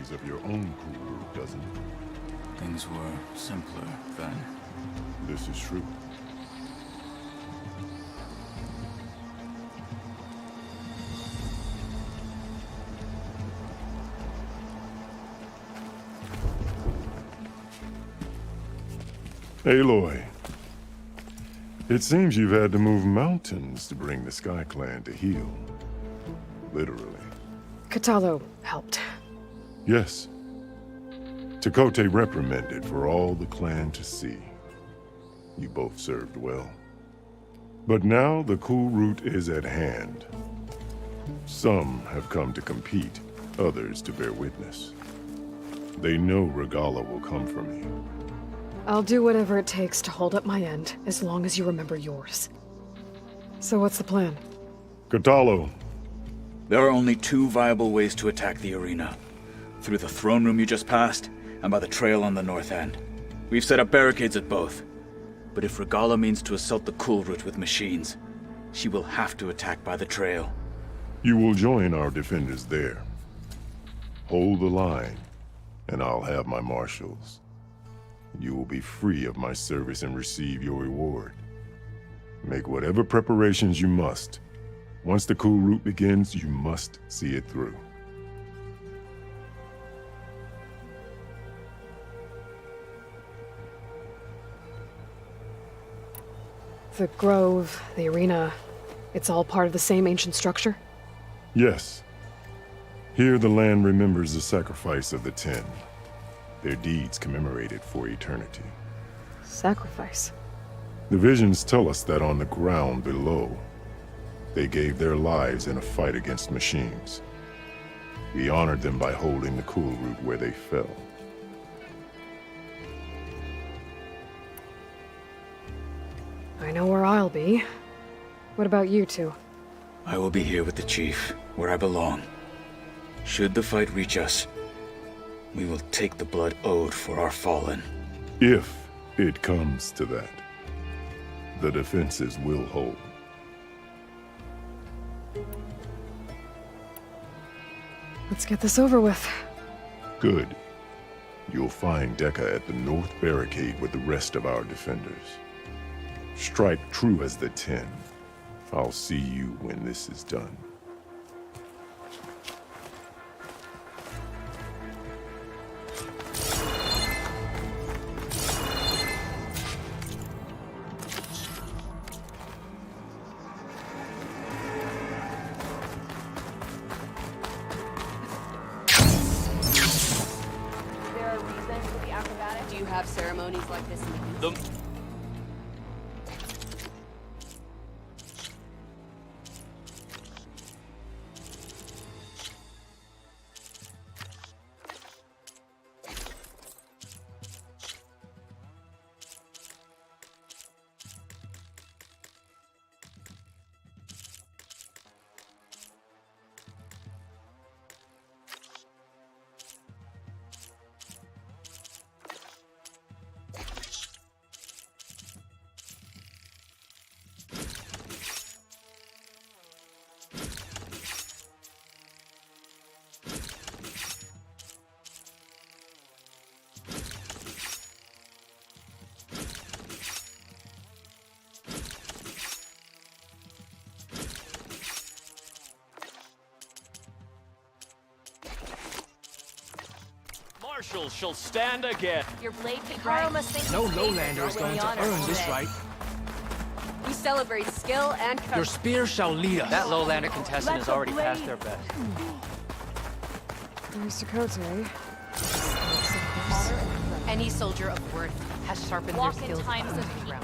memories of your own cool route, doesn't it? Things were simpler then. This is true. Aloy, it seems you've had to move mountains to bring the Sky Clan to heal. Literally. Kotallo helped. Yes. Tekotteh reprimanded for all the clan to see. You both served well. But now the cool route is at hand. Some have come to compete, others to bear witness. They know Regalla will come for me. I'll do whatever it takes to hold up my end, as long as you remember yours. So what's the plan? Kotallo. There are only two viable ways to attack the arena. Through the throne room you just passed, and by the trail on the north end. We've set up barricades at both. But if Regalla means to assault the cool route with machines, she will have to attack by the trail. You will join our defenders there. Hold the line, and I'll have my marshals. You will be free of my service and receive your reward. Make whatever preparations you must. Once the cool route begins, you must see it through. The grove, the arena, it's all part of the same ancient structure? Yes. Here the land remembers the sacrifice of the Ten. Their deeds commemorated for eternity. Sacrifice? The visions tell us that on the ground below, they gave their lives in a fight against machines. We honored them by holding the cool route where they fell. I know where I'll be. What about you two? I will be here with the chief, where I belong. Should the fight reach us, we will take the blood owed for our fallen. If it comes to that, the defenses will hold. Let's get this over with. Good. You'll find Dekka at the north barricade with the rest of our defenders. Strike true as the Ten. I'll see you when this is done. Do you have ceremonies like this in the East? Marshals shall stand again. Your blade Hikaru must think No his lowlander is favor going when to the honors earn this today. right. We celebrate skill and courage. Your spear shall lead us. That lowlander contestant has already passed their best. There's Tekotteh. Any soldier of worth has sharpened their skills. times of heat.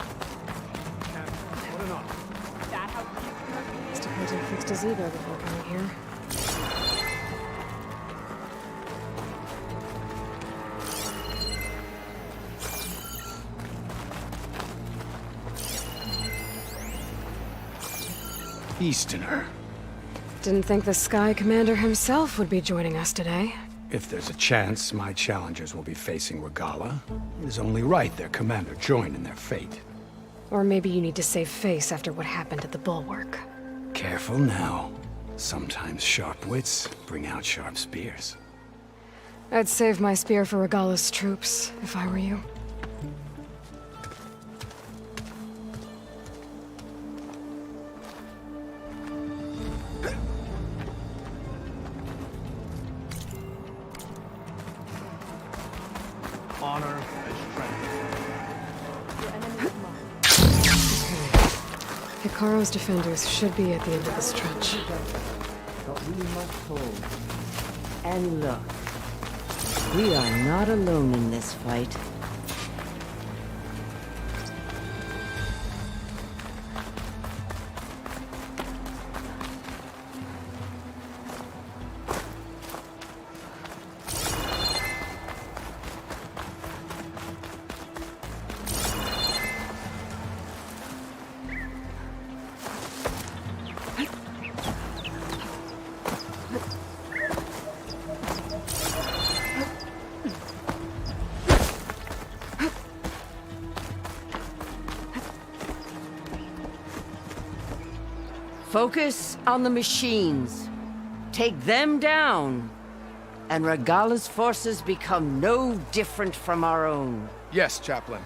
Tekotteh fixed his ego before coming here. Easterner. Didn't think the Sky Commander himself would be joining us today. If there's a chance my challengers will be facing Regalla, it is only right their commander join in their fate. Or maybe you need to save face after what happened at the Bulwark. Careful now. Sometimes sharp wits bring out sharp spears. I'd save my spear for Regala's troops, if I were you. Honor and strength. Hikaru's defenders should be at the end of the stretch. But we must hold. And look, we are not alone in this fight. Focus on the machines. Take them down. And Regala's forces become no different from our own. Yes, Chaplain.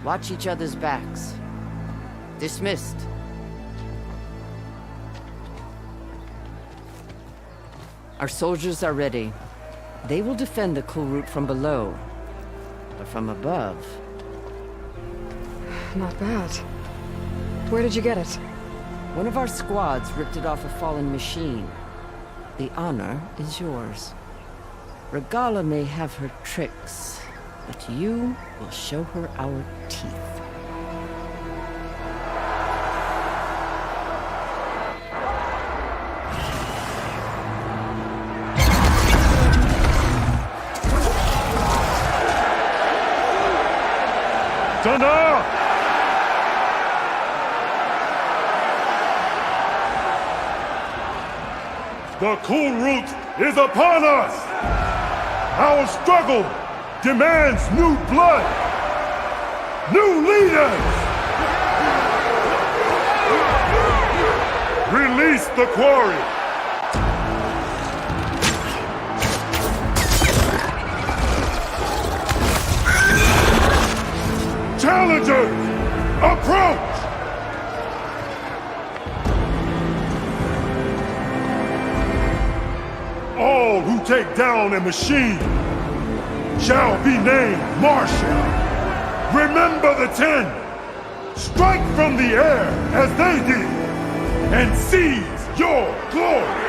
Watch each other's backs. Dismissed. Our soldiers are ready. They will defend the Kulrut from below. But from above... Not bad. Where did you get it? One of our squads ripped it off a fallen machine. The honor is yours. Regala may have her tricks, but you will show her our teeth. Dana! The Kulrut is upon us! Our struggle demands new blood! New leaders! Release the quarry! Challengers, approach! All who take down a machine shall be named Marshal. Remember the 10. Strike from the air as they did, and seize your glory.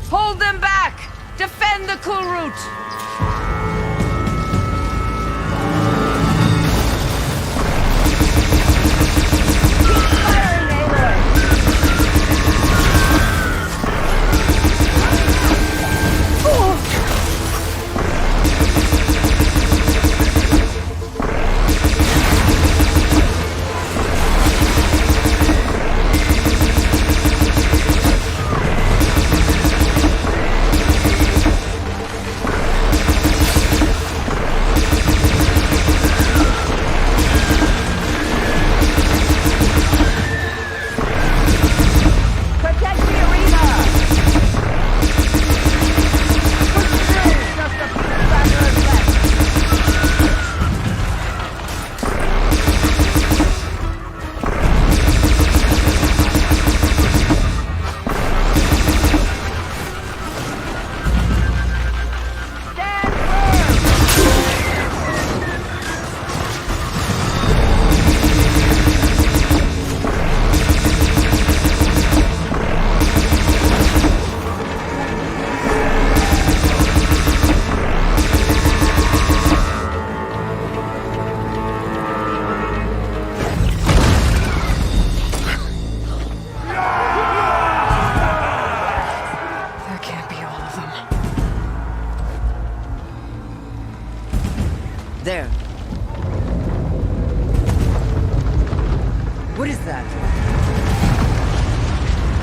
Hold them back! Defend the Kulrut!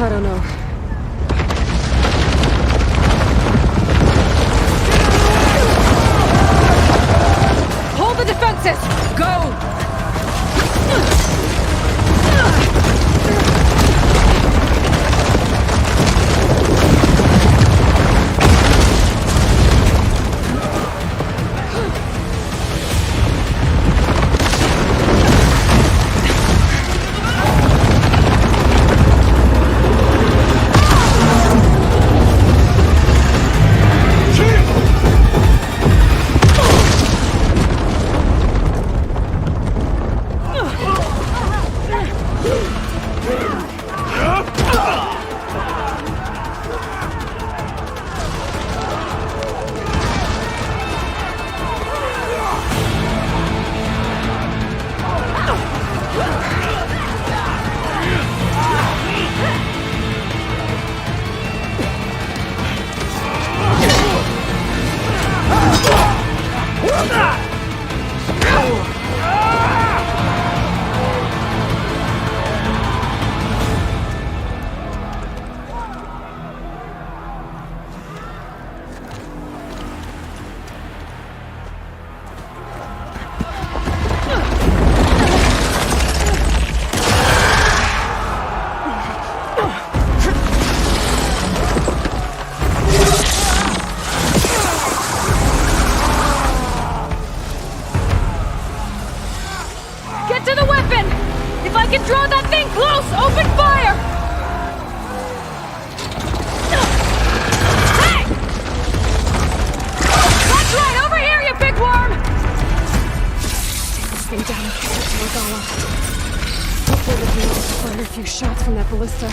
I don't know. Hold the defenses! Go! Get to the weapon! If I can draw that thing close, open fire! Hey! That's right, over here, you big worm! Stay down and catch it, Regala. Hopefully we'll be able to fire a few shots from that ballista.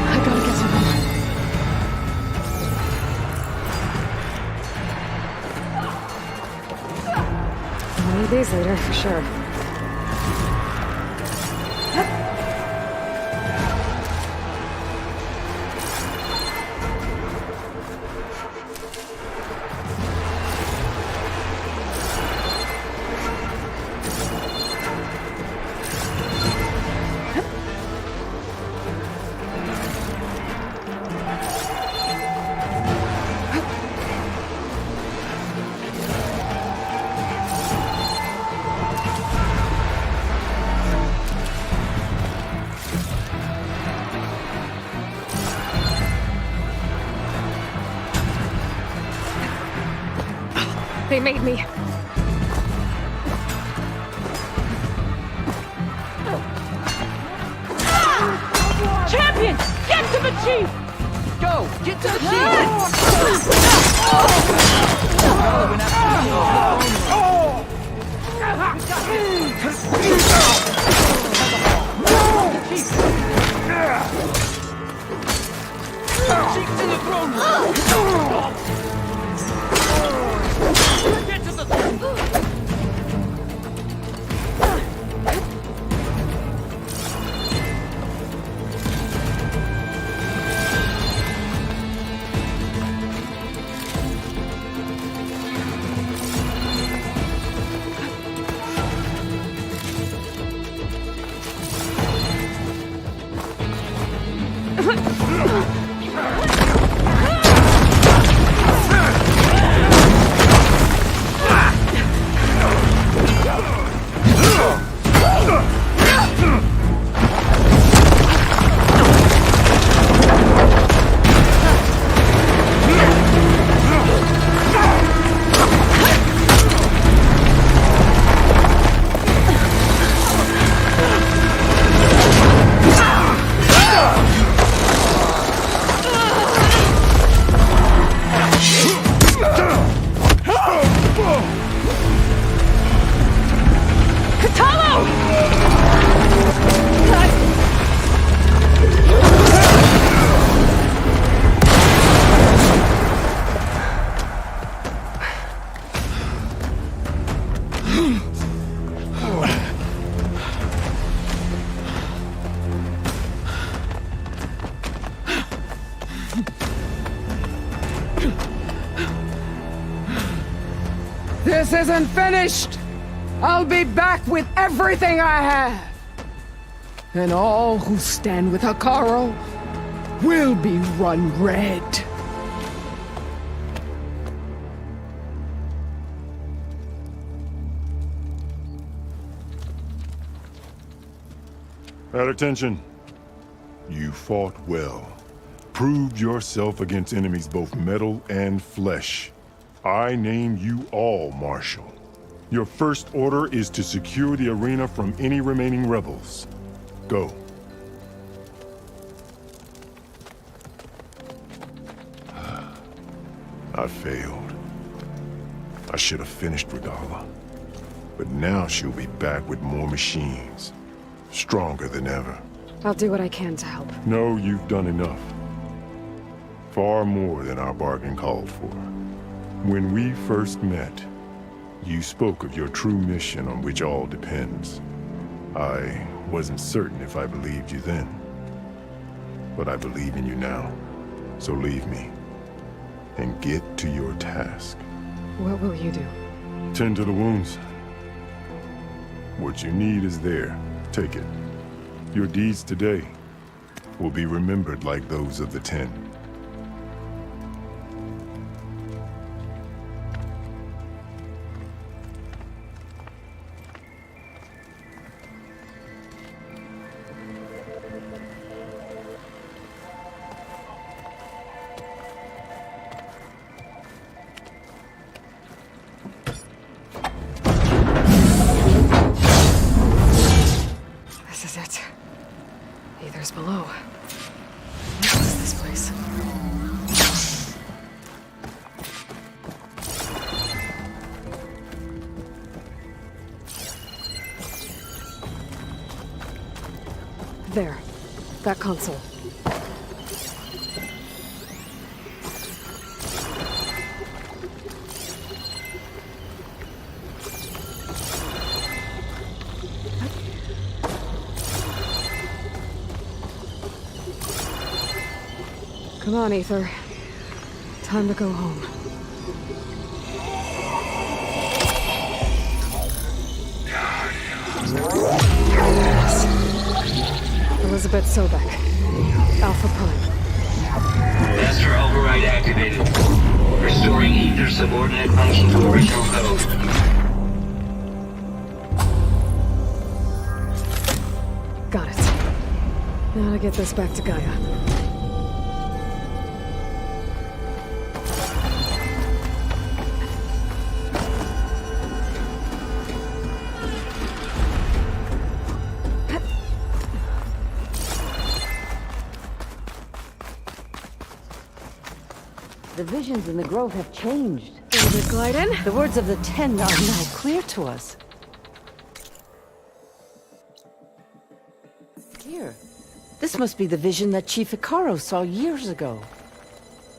I gotta get to them. 1 of these later, for sure. They made me. Champion! Get to the chief! Go! Get to the This isn't finished! I'll be back with everything I have! And all who stand with Hekarro will be run red. At attention. You fought well. Proved yourself against enemies both metal and flesh. I name you all Marshal. Your first order is to secure the arena from any remaining rebels. Go. I failed. I should have finished Regalla. But now she'll be back with more machines. Stronger than ever. I'll do what I can to help. No, you've done enough. Far more than our bargain called for. When we first met, you spoke of your true mission on which all depends. I wasn't certain if I believed you then. But I believe in you now. So leave me. And get to your task. What will you do? Tend to the wounds. What you need is there. Take it. Your deeds today will be remembered like those of the 10. This is it. Aether's below. What is this place? There. That console. Come on, Aether. Time to go home. Elizabeth Sobek. Alpha Prime. Master override activated. Restoring Ether subordinate function to original code. Got it. Now to get this back to Gaia. The visions in the grove have changed. David Glyden? The words of the Ten are now clear to us. Here. This must be the vision that Chief Hikaru saw years ago.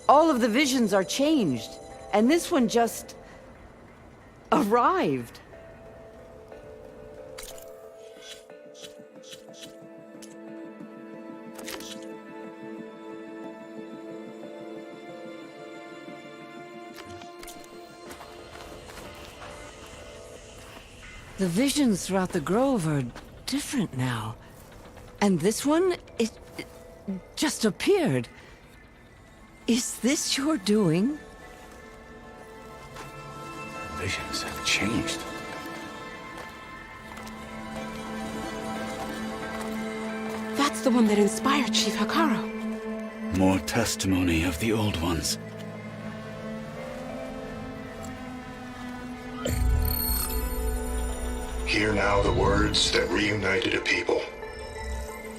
All of the visions are changed, and this one just arrived. The visions throughout the grove are different now. And this one, it just appeared. Is this your doing? Visions have changed. That's the one that inspired Chief Hikaru. More testimony of the old ones. Hear now the words that reunited a people.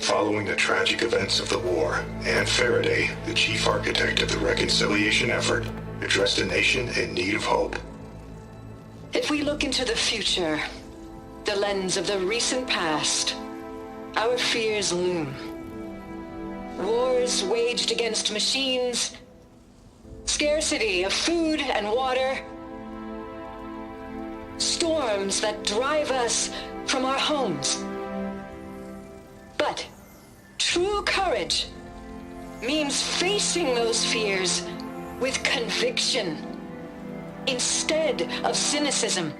Following the tragic events of the war, Anne Faraday, the chief architect of the reconciliation effort, addressed a nation in need of hope. If we look into the future, the lens of the recent past, our fears loom. Wars waged against machines, scarcity of food and water, storms that drive us from our homes. But true courage means facing those fears with conviction instead of cynicism.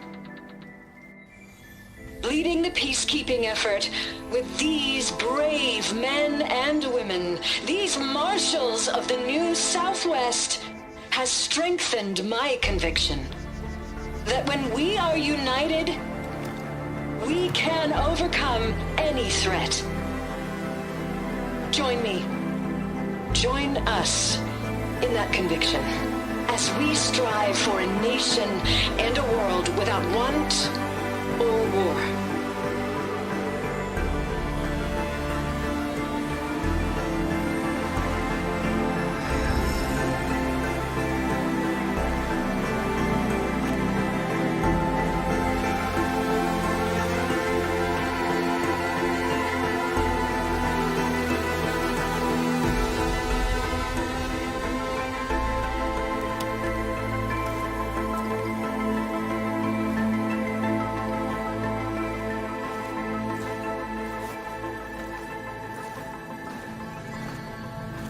Leading the peacekeeping effort with these brave men and women, these marshals of the new Southwest, has strengthened my conviction that when we are united, we can overcome any threat. Join me. Join us in that conviction as we strive for a nation and a world without want or war.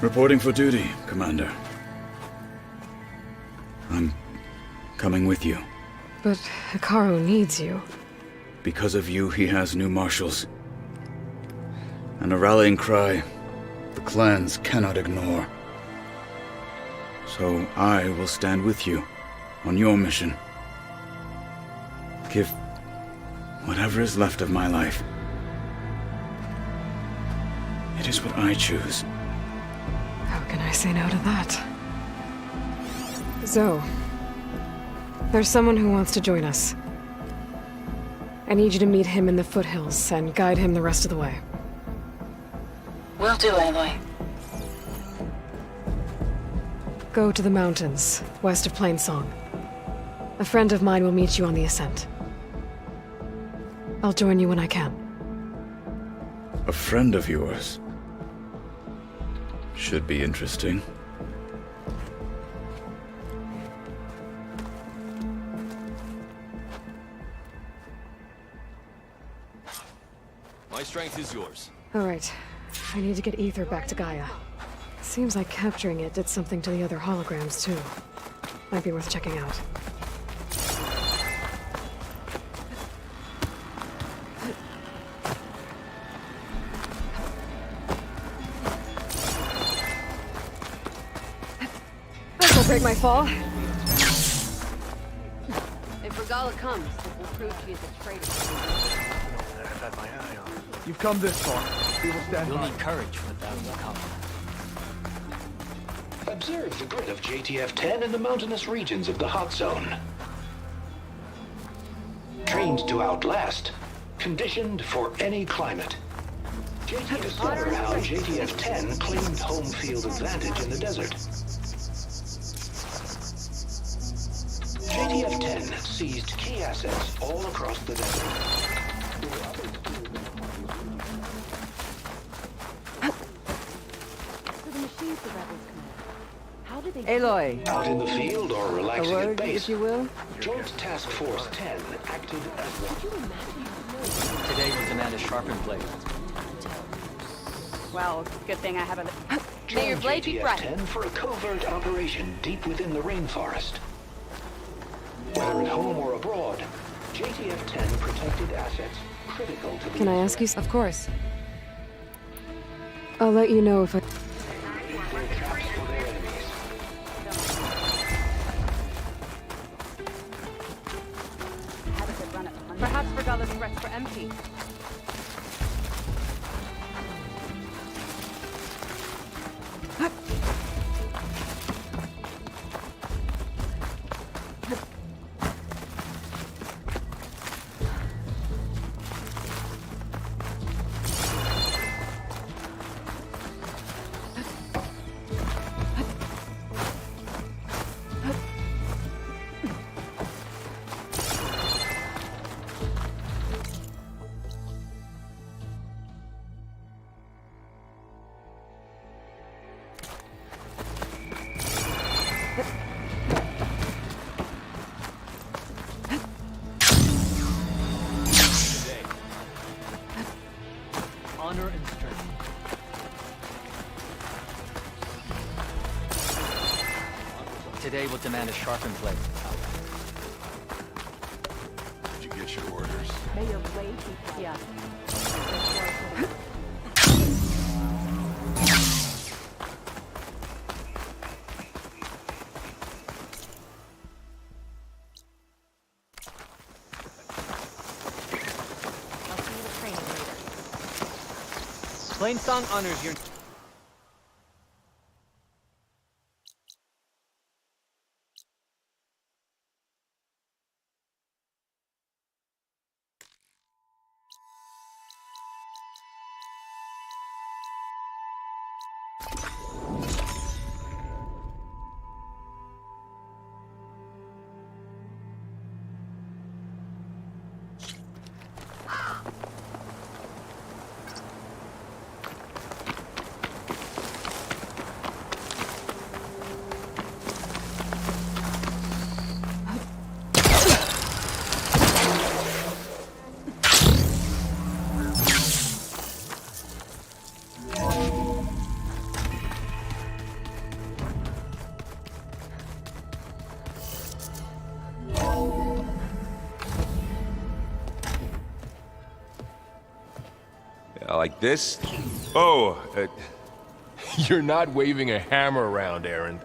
Reporting for duty, Commander. I'm coming with you. But Hikaru needs you. Because of you, he has new marshals. And a rallying cry the clans cannot ignore. So I will stand with you on your mission. Give whatever is left of my life. It is what I choose. How can I say no to that? Zoe, there's someone who wants to join us. I need you to meet him in the foothills and guide him the rest of the way. Will do, Aloy. Go to the mountains, west of Plainsong. A friend of mine will meet you on the ascent. I'll join you when I can. A friend of yours? Should be interesting. My strength is yours. All right. I need to get Aether back to Gaia. Seems like capturing it did something to the other holograms, too. Might be worth checking out. This'll break my fall. If Regala comes, it will prove she is a traitor. I've had my eye on. You've come this far. We will stand by. You'll need courage for that will come. Observe the grid of JTF-10 in the mountainous regions of the hot zone. Trained to outlast, conditioned for any climate. JTF discovered how JTF-10 claimed home field advantage in the desert. JTF-10 seized key assets all across the desert. Aloy. Out in the field or relaxing A word, at base, if you will? Joint Task Force 10 acted as one. Today will demand a sharpened blade. Well, good thing I haven't. May your blade be bright. JTF-10 for a covert operation deep within the rainforest. Whether at home or abroad, JTF-10 protected assets critical to the... Can I ask you? Of course. I'll let you know if I... Perhaps Regala's threats were empty. Honor and strength. Today will demand a sharpened blade. Did you get your orders? May your blade be yeah. Plain Song honors your... Like this? Oh, You're not waving a hammer around, Aaron.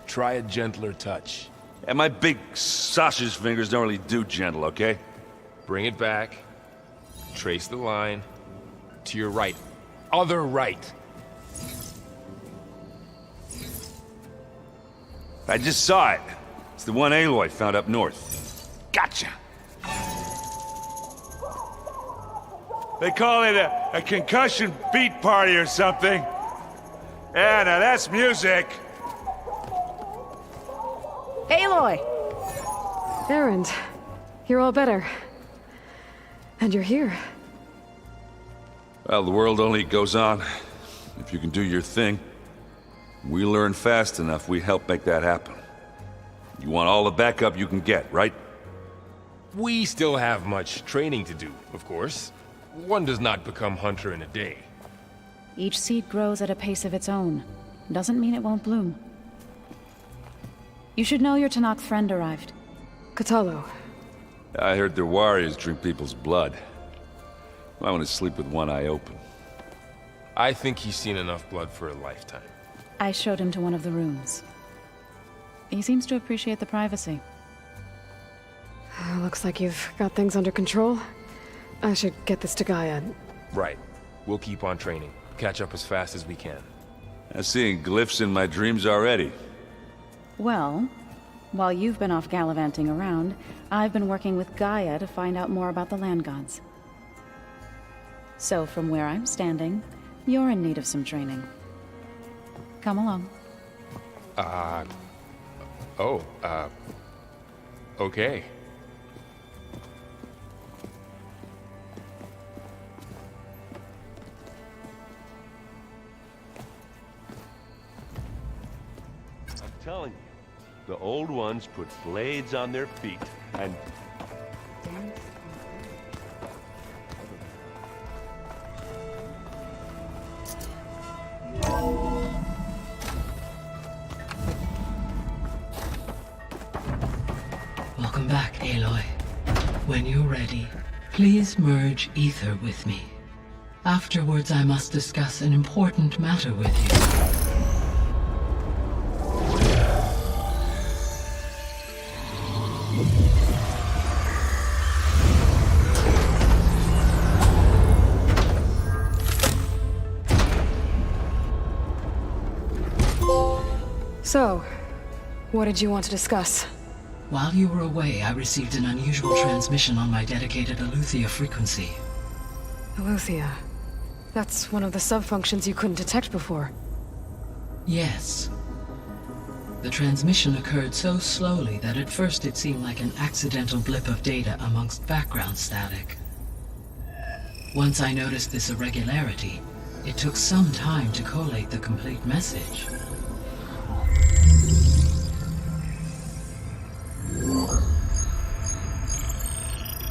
Try a gentler touch. and my big sausage fingers don't really do gentle, okay? Bring it back. Trace the line. To your right. Other right. I just saw it. It's the one Aloy found up north. Gotcha! They call it a concussion beat party or something. Yeah, now that's music. Aloy! Erend, you're all better. And you're here. Well, the world only goes on if you can do your thing. We learn fast enough, we help make that happen. You want all the backup you can get, right? We still have much training to do, of course. One does not become hunter in a day. Each seed grows at a pace of its own. doesn't mean it won't bloom. You should know your Tanakh friend arrived. Kotallo. I heard their warriors drink people's blood. I want to sleep with one eye open. I think he's seen enough blood for a lifetime. I showed him to one of the rooms. He seems to appreciate the privacy. Looks like you've got things under control. I should get this to Gaia. Right. We'll keep on training. Catch up as fast as we can. I'm seeing glyphs in my dreams already. Well, while you've been off gallivanting around, I've been working with Gaia to find out more about the land gods. So from where I'm standing, you're in need of some training. Come along. Okay. I'm telling you, the old ones put blades on their feet and... Welcome back, Aloy. When you're ready, please merge ether with me. Afterwards, I must discuss an important matter with you. So, what did you want to discuss? While you were away, I received an unusual transmission on my dedicated Eleuthia frequency. Eleuthia. That's one of the sub-functions you couldn't detect before. Yes. The transmission occurred so slowly that at first it seemed like an accidental blip of data amongst background static. Once I noticed this irregularity, it took some time to collate the complete message.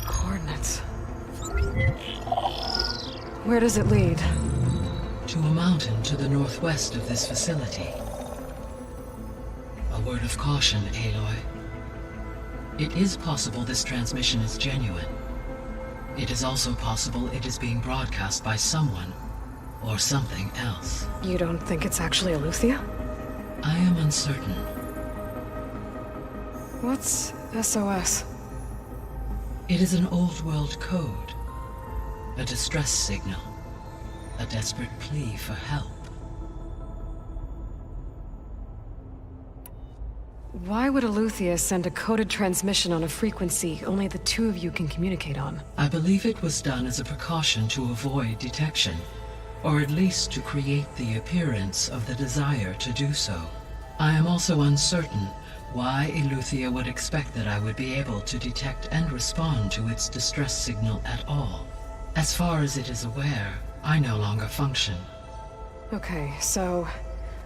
Coordinates. Where does it lead? To a mountain to the northwest of this facility. A word of caution, Aloy. It is possible this transmission is genuine. It is also possible it is being broadcast by someone or something else. You don't think it's actually Eleuthia? I am uncertain. What's SOS? It is an old world code. A distress signal. A desperate plea for help. Why would Eleuthia send a coded transmission on a frequency only the two of you can communicate on? I believe it was done as a precaution to avoid detection, or at least to create the appearance of the desire to do so. I am also uncertain why Eleuthia would expect that I would be able to detect and respond to its distress signal at all. As far as it is aware, I no longer function. Okay, so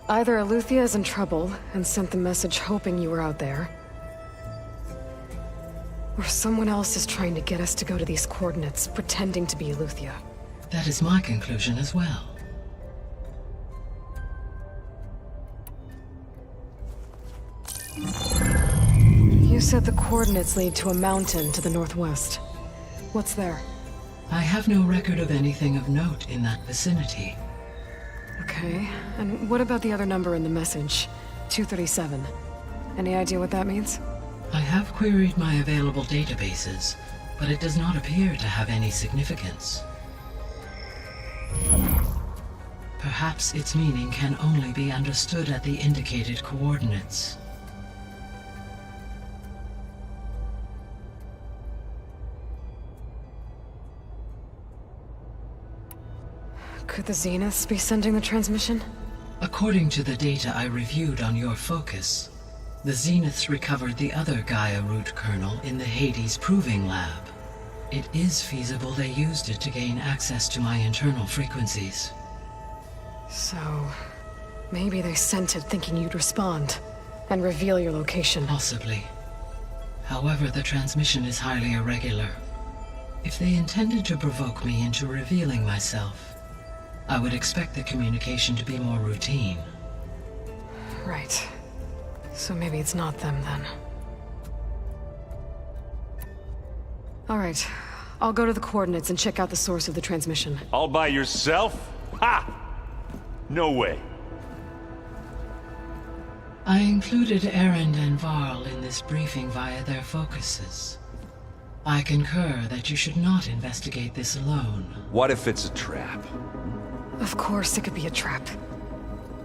either Eleuthia is in trouble and sent the message hoping you were out there, or someone else is trying to get us to go to these coordinates, pretending to be Eleuthia. That is my conclusion as well. You said the coordinates lead to a mountain to the northwest. What's there? I have no record of anything of note in that vicinity. Okay, and what about the other number in the message? 237. Any idea what that means? I have queried my available databases, but it does not appear to have any significance. Perhaps its meaning can only be understood at the indicated coordinates. Could the Zeniths be sending the transmission? According to the data I reviewed on your focus, the Zeniths recovered the other Gaia root kernel in the Hades Proving Lab. It is feasible they used it to gain access to my internal frequencies. So, maybe they sent it thinking you'd respond and reveal your location. Possibly. However, the transmission is highly irregular. If they intended to provoke me into revealing myself, I would expect the communication to be more routine. Right. So maybe it's not them then. Alright. I'll go to the coordinates and check out the source of the transmission. All by yourself? Ha! No way. I included Erend and Varl in this briefing via their focuses. I concur that you should not investigate this alone. What if it's a trap? Of course it could be a trap.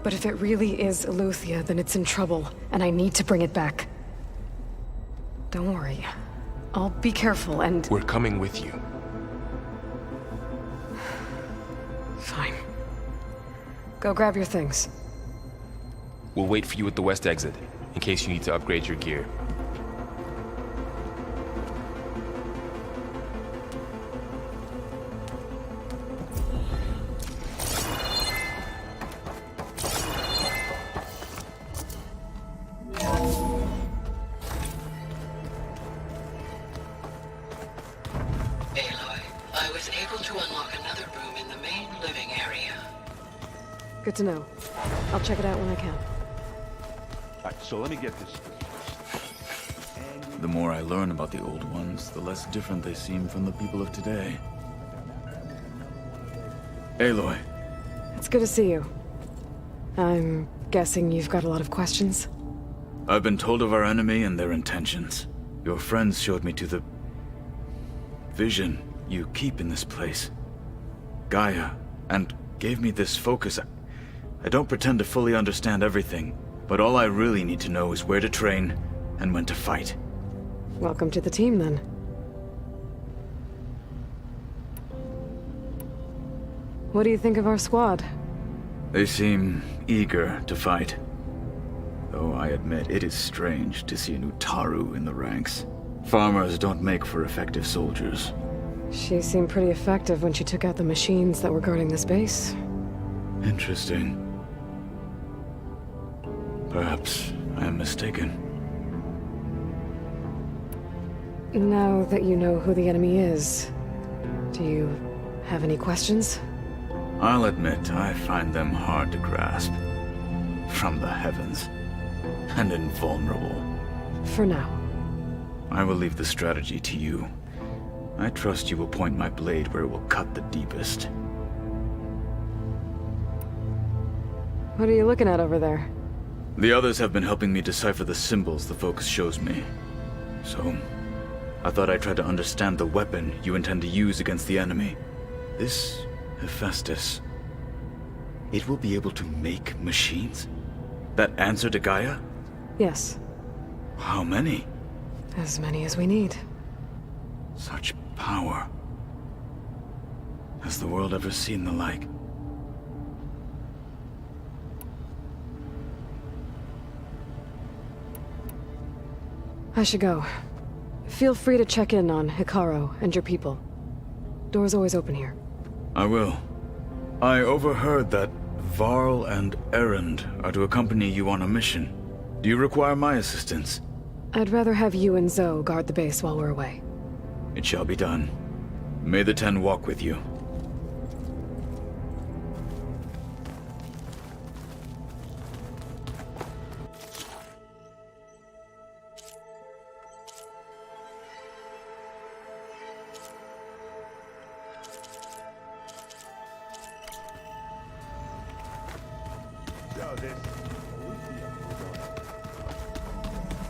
But if it really is Eleuthia, then it's in trouble, and I need to bring it back. Don't worry. I'll be careful and... We're coming with you. Fine. Go grab your things. We'll wait for you at the west exit, in case you need to upgrade your gear. Aloy, I was able to unlock another room in the main living area. Good to know. I'll check it out when I can. Alright, so let me get this. The more I learn about the Old Ones, the less different they seem from the people of today. Aloy. It's good to see you. I'm guessing you've got a lot of questions? I've been told of our enemy and their intentions. Your friends showed me to the... vision you keep in this place. Gaia, and gave me this focus. I don't pretend to fully understand everything, but all I really need to know is where to train and when to fight. Welcome to the team, then. What do you think of our squad? They seem eager to fight. Though I admit it is strange to see a new Taru in the ranks. Farmers don't make for effective soldiers. She seemed pretty effective when she took out the machines that were guarding this base. Interesting. Perhaps I am mistaken. Now that you know who the enemy is, do you have any questions? I'll admit I find them hard to grasp. From the heavens. And invulnerable. For now. I will leave the strategy to you. I trust you will point my blade where it will cut the deepest. What are you looking at over there? The others have been helping me decipher the symbols the focus shows me. So, I thought I'd try to understand the weapon you intend to use against the enemy. This Hephaestus. It will be able to make machines? That answer to Gaia? Yes. How many? As many as we need. Such power. Has the world ever seen the like? I should go. Feel free to check in on Hikaru and your people. Door's always open here. I will. I overheard that Varl and Erend are to accompany you on a mission. Do you require my assistance? I'd rather have you and Zoe guard the base while we're away. It shall be done. May the Ten walk with you.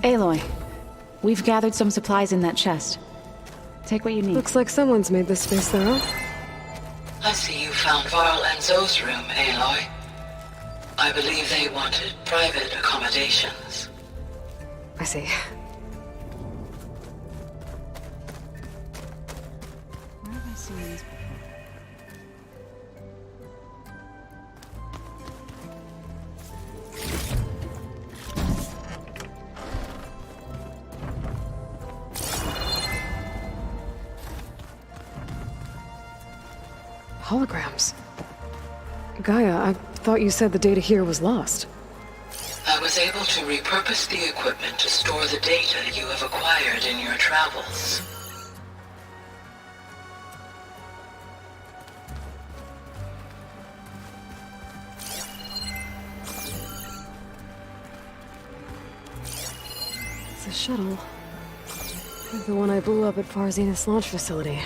Aloy, we've gathered some supplies in that chest. Take what you need. Looks like someone's made this space their own. I see you found Varl and Zoe's room, Aloy. I believe they wanted private accommodations. I see. Where have I seen these before? Holograms. Gaia, I thought you said the data here was lost. I was able to repurpose the equipment to store the data you have acquired in your travels. the shuttle. The one I blew up at Far Zenith's launch facility.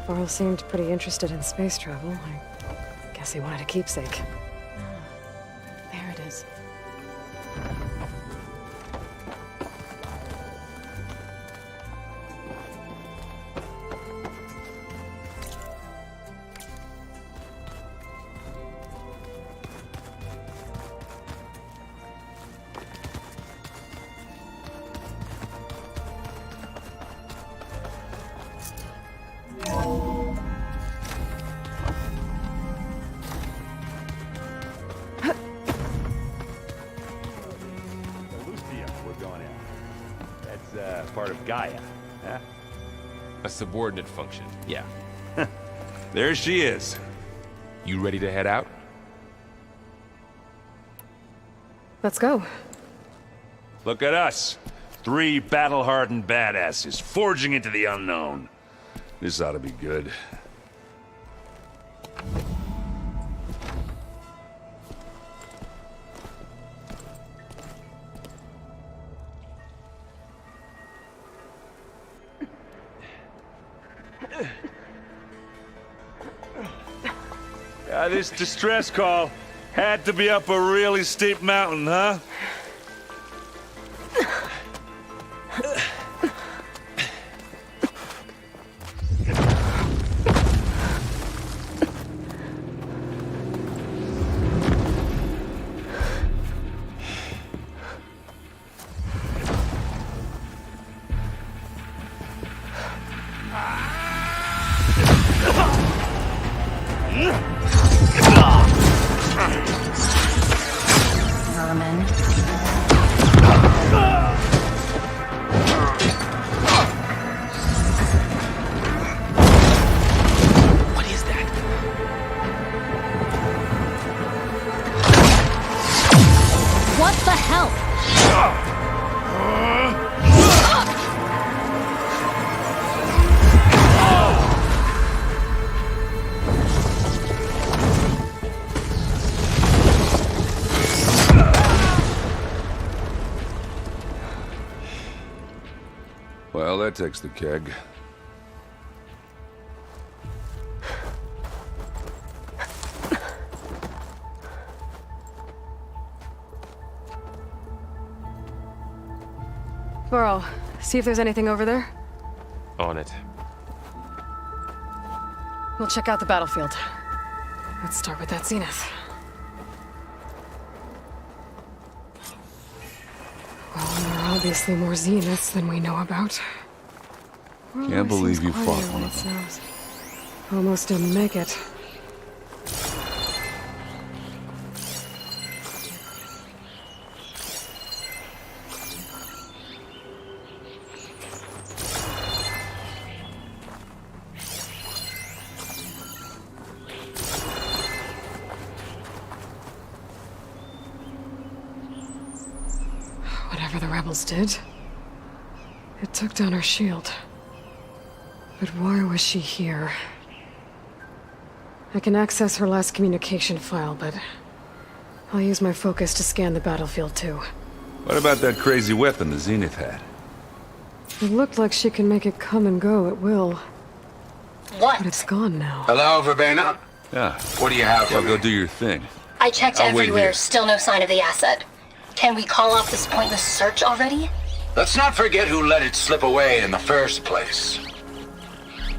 Varl seemed pretty interested in space travel. I guess he wanted a keepsake. There it is. Part of Gaia, huh? A subordinate function, yeah. There she is. You ready to head out? Let's go. Look at us. 3 battle-hardened badasses forging into the unknown. This ought to be good. This distress call had to be up a really steep mountain, huh? Well, that takes the keg. Varl, see if there's anything over there. On it. We'll check out the battlefield. Let's start with that Zenith. Well, there are obviously more Zeniths than we know about. Can't believe you fought one of them. Almost didn't make it. Whatever the rebels did, it took down our shield. But why was she here? I can access her last communication file, but I'll use my focus to scan the battlefield too. What about that crazy weapon the Zenith had? It looked like she can make it come and go at will. What? But it's gone now. Hello, Verbena? Yeah. What do you have for Well, me? go do your thing. I checked I'll wait everywhere, here. still no sign of the asset. Can we call off this pointless search already? Let's not forget who let it slip away in the first place.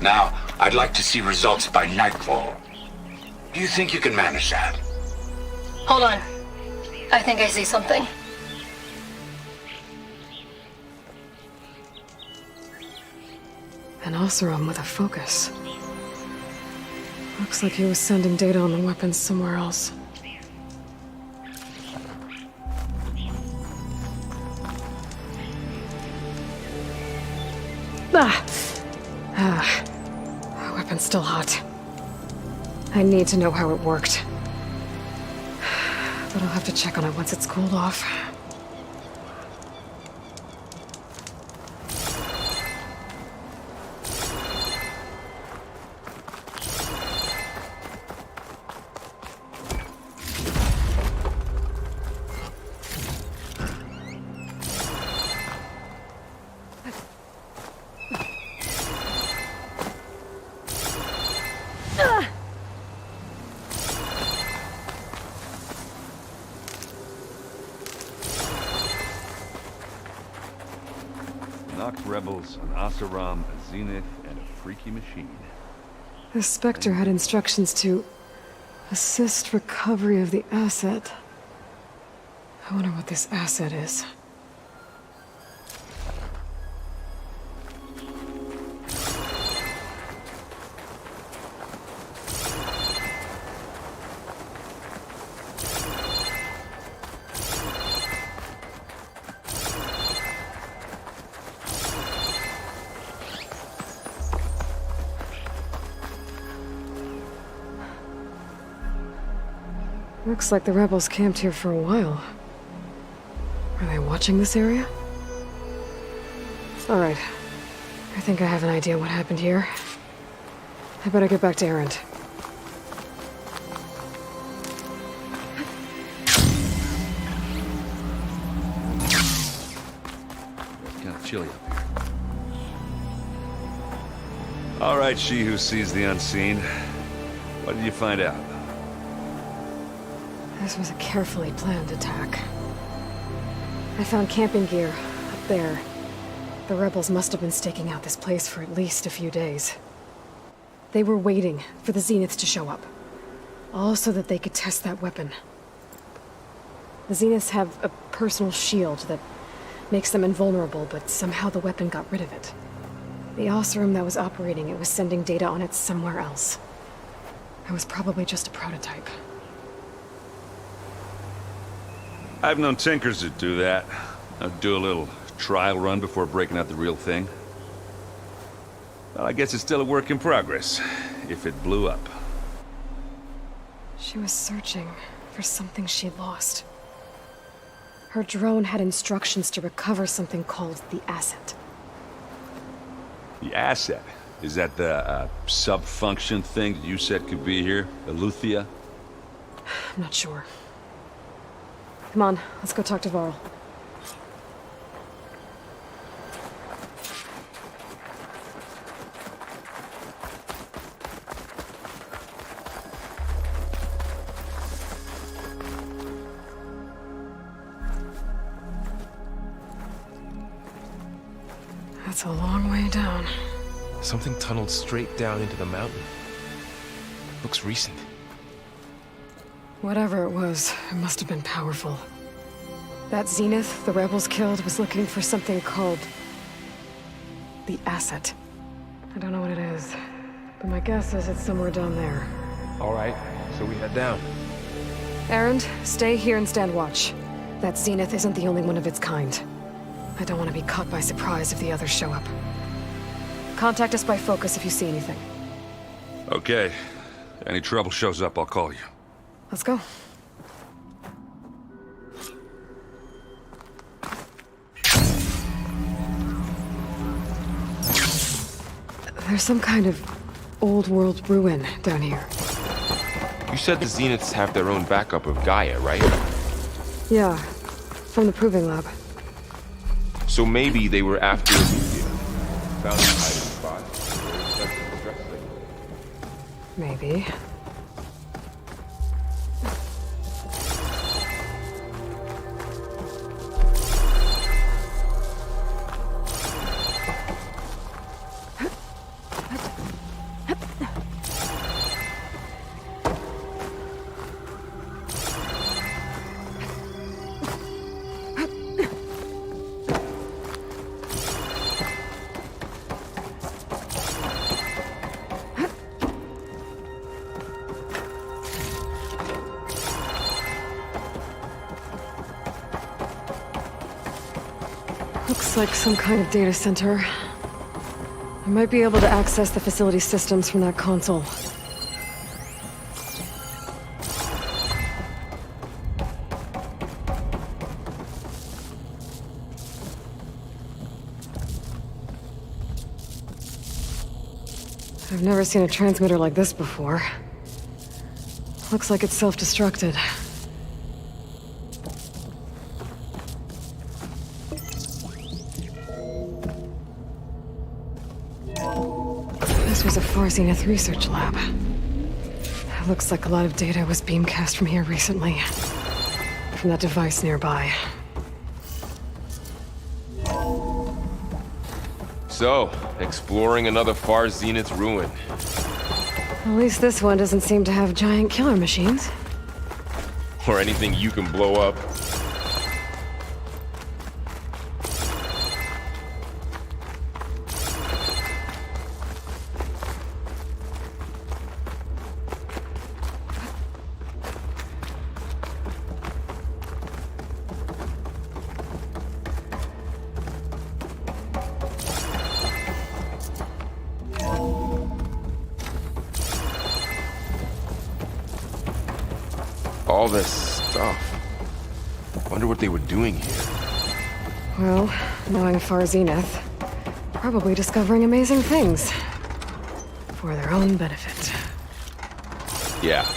Now, I'd like to see results by nightfall. Do you think you can manage that? Hold on. I think I see something. An Oseram with a focus. Looks like he was sending data on the weapons somewhere else. Weapon's still hot. I need to know how it worked. But I'll have to check on it once it's cooled off. Knocked rebels, an Oseram, a Zenith, and a freaky machine. The Spectre had instructions to assist recovery of the asset. I wonder what this asset is. Looks like the rebels camped here for a while. Are they watching this area? Alright. I think I have an idea what happened here. I better get back to Erend. It's kind of chilly up here. All right, she who sees the unseen. What did you find out? This was a carefully planned attack. I found camping gear up there. The rebels must have been staking out this place for at least a few days. They were waiting for the Zeniths to show up. All so that they could test that weapon. The Zeniths have a personal shield that makes them invulnerable, but somehow the weapon got rid of it. The Oseram that was operating it was sending data on it somewhere else. It was probably just a prototype. I've known tinkers that do that. I'd do a little trial run before breaking out the real thing. Well, I guess it's still a work in progress, if it blew up. She was searching for something she lost. Her drone had instructions to recover something called the Asset. The Asset? Is that the sub-function thing that you said could be here? Eleuthia? I'm not sure. Come on, let's go talk to Varl. That's a long way down. Something tunneled straight down into the mountain. Looks recent. Whatever it was, it must have been powerful. That Zenith the rebels killed was looking for something called the Asset. I don't know what it is, but my guess is it's somewhere down there. All right, so we head down. Erend, stay here and stand watch. That Zenith isn't the only one of its kind. I don't want to be caught by surprise if the others show up. Contact us by focus if you see anything. Okay. Any trouble shows up, I'll call you. Let's go. There's some kind of old-world ruin down here. You said the Zeniths have their own backup of Gaia, right? Yeah, from the Proving Lab. So maybe they were after Eleuthia. Found a hiding spot. Maybe. Looks like some kind of data center. I might be able to access the facility systems from that console. I've never seen a transmitter like this before. Looks like it's self-destructed. This was a Far Zenith research lab. It looks like a lot of data was beamcast from here recently. From that device nearby. So, exploring another Far Zenith ruin. At least this one doesn't seem to have giant killer machines. Or anything you can blow up. All this stuff. Wonder what they were doing here. Well, knowing Far Zenith, probably discovering amazing things. For their own benefit. Yeah,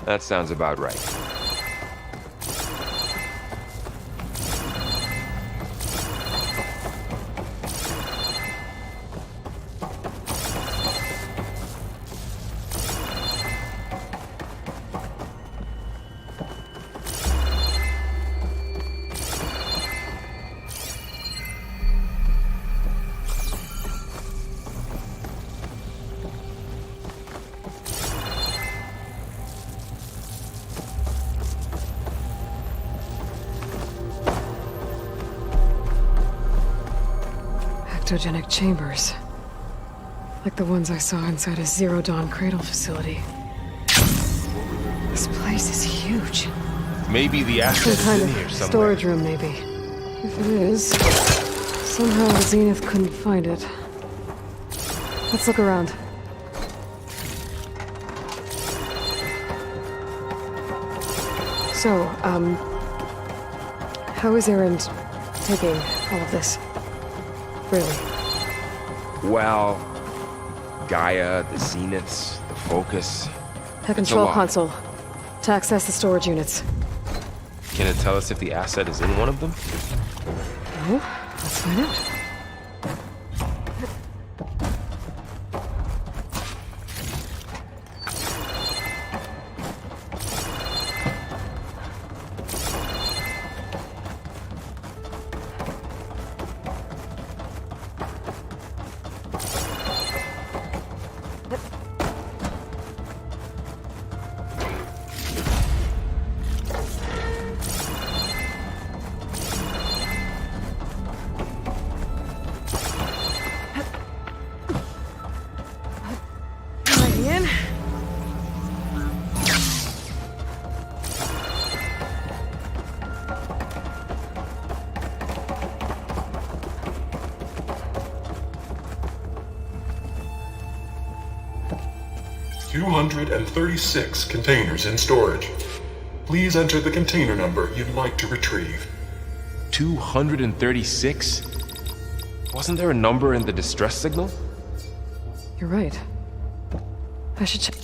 that sounds about right. Ectogenic chambers. Like the ones I saw inside a Zero Dawn cradle facility. This place is huge. Maybe the asset Some is kind in of here somewhere. storage room, maybe. If it is, somehow Zenith couldn't find it. Let's look around. So, how is Erend taking all of this? Really? Well, Gaia, the Zeniths, the Focus. The It's a control lot. console. To access the storage units. Can it tell us if the asset is in one of them? No? Let's find out. In. 236 containers in storage. Please enter the container number you'd like to retrieve. 236? Wasn't there a number in the distress signal? You're right. I should check.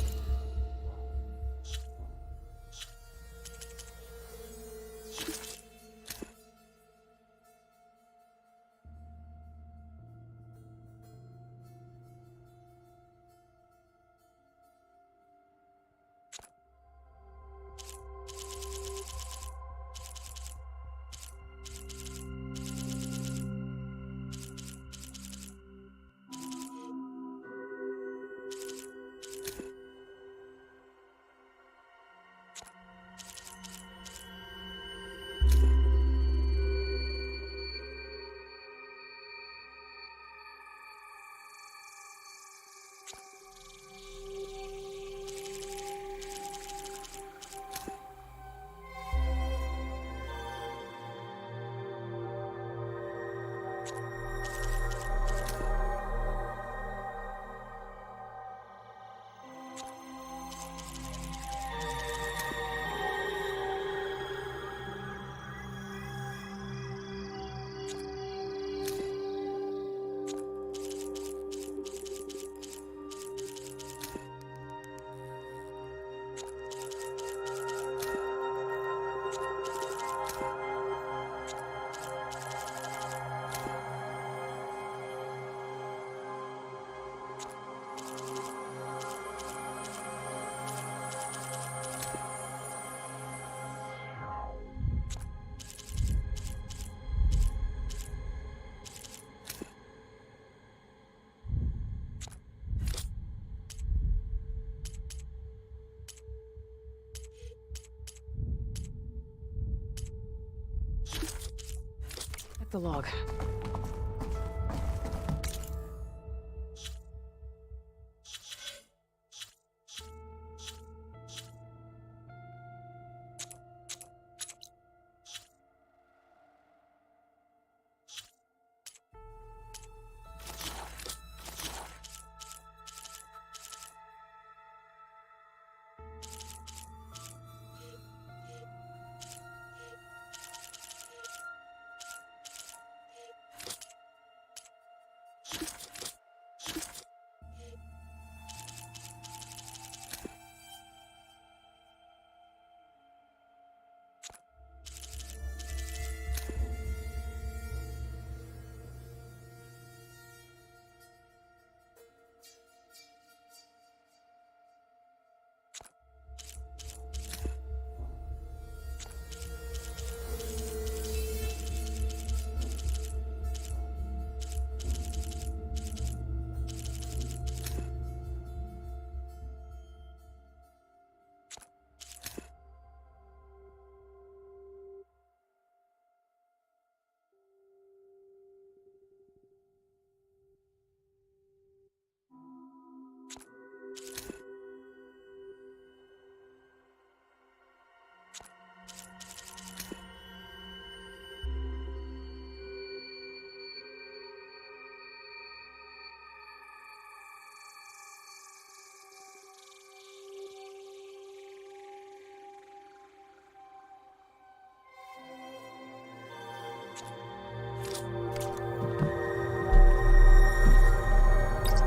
the log.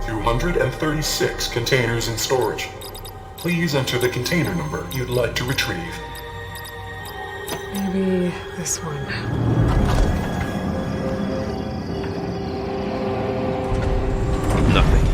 $236 containers in storage. Please enter the container number you'd like to retrieve. Maybe this one. Nothing.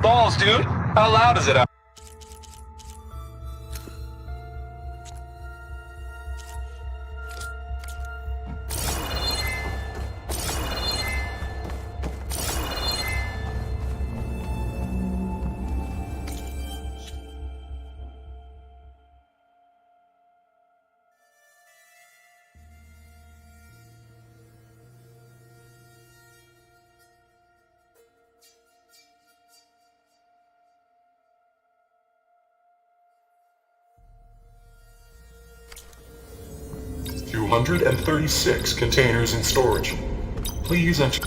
Balls, dude! How loud is it out? $236 containers in storage. Please enter.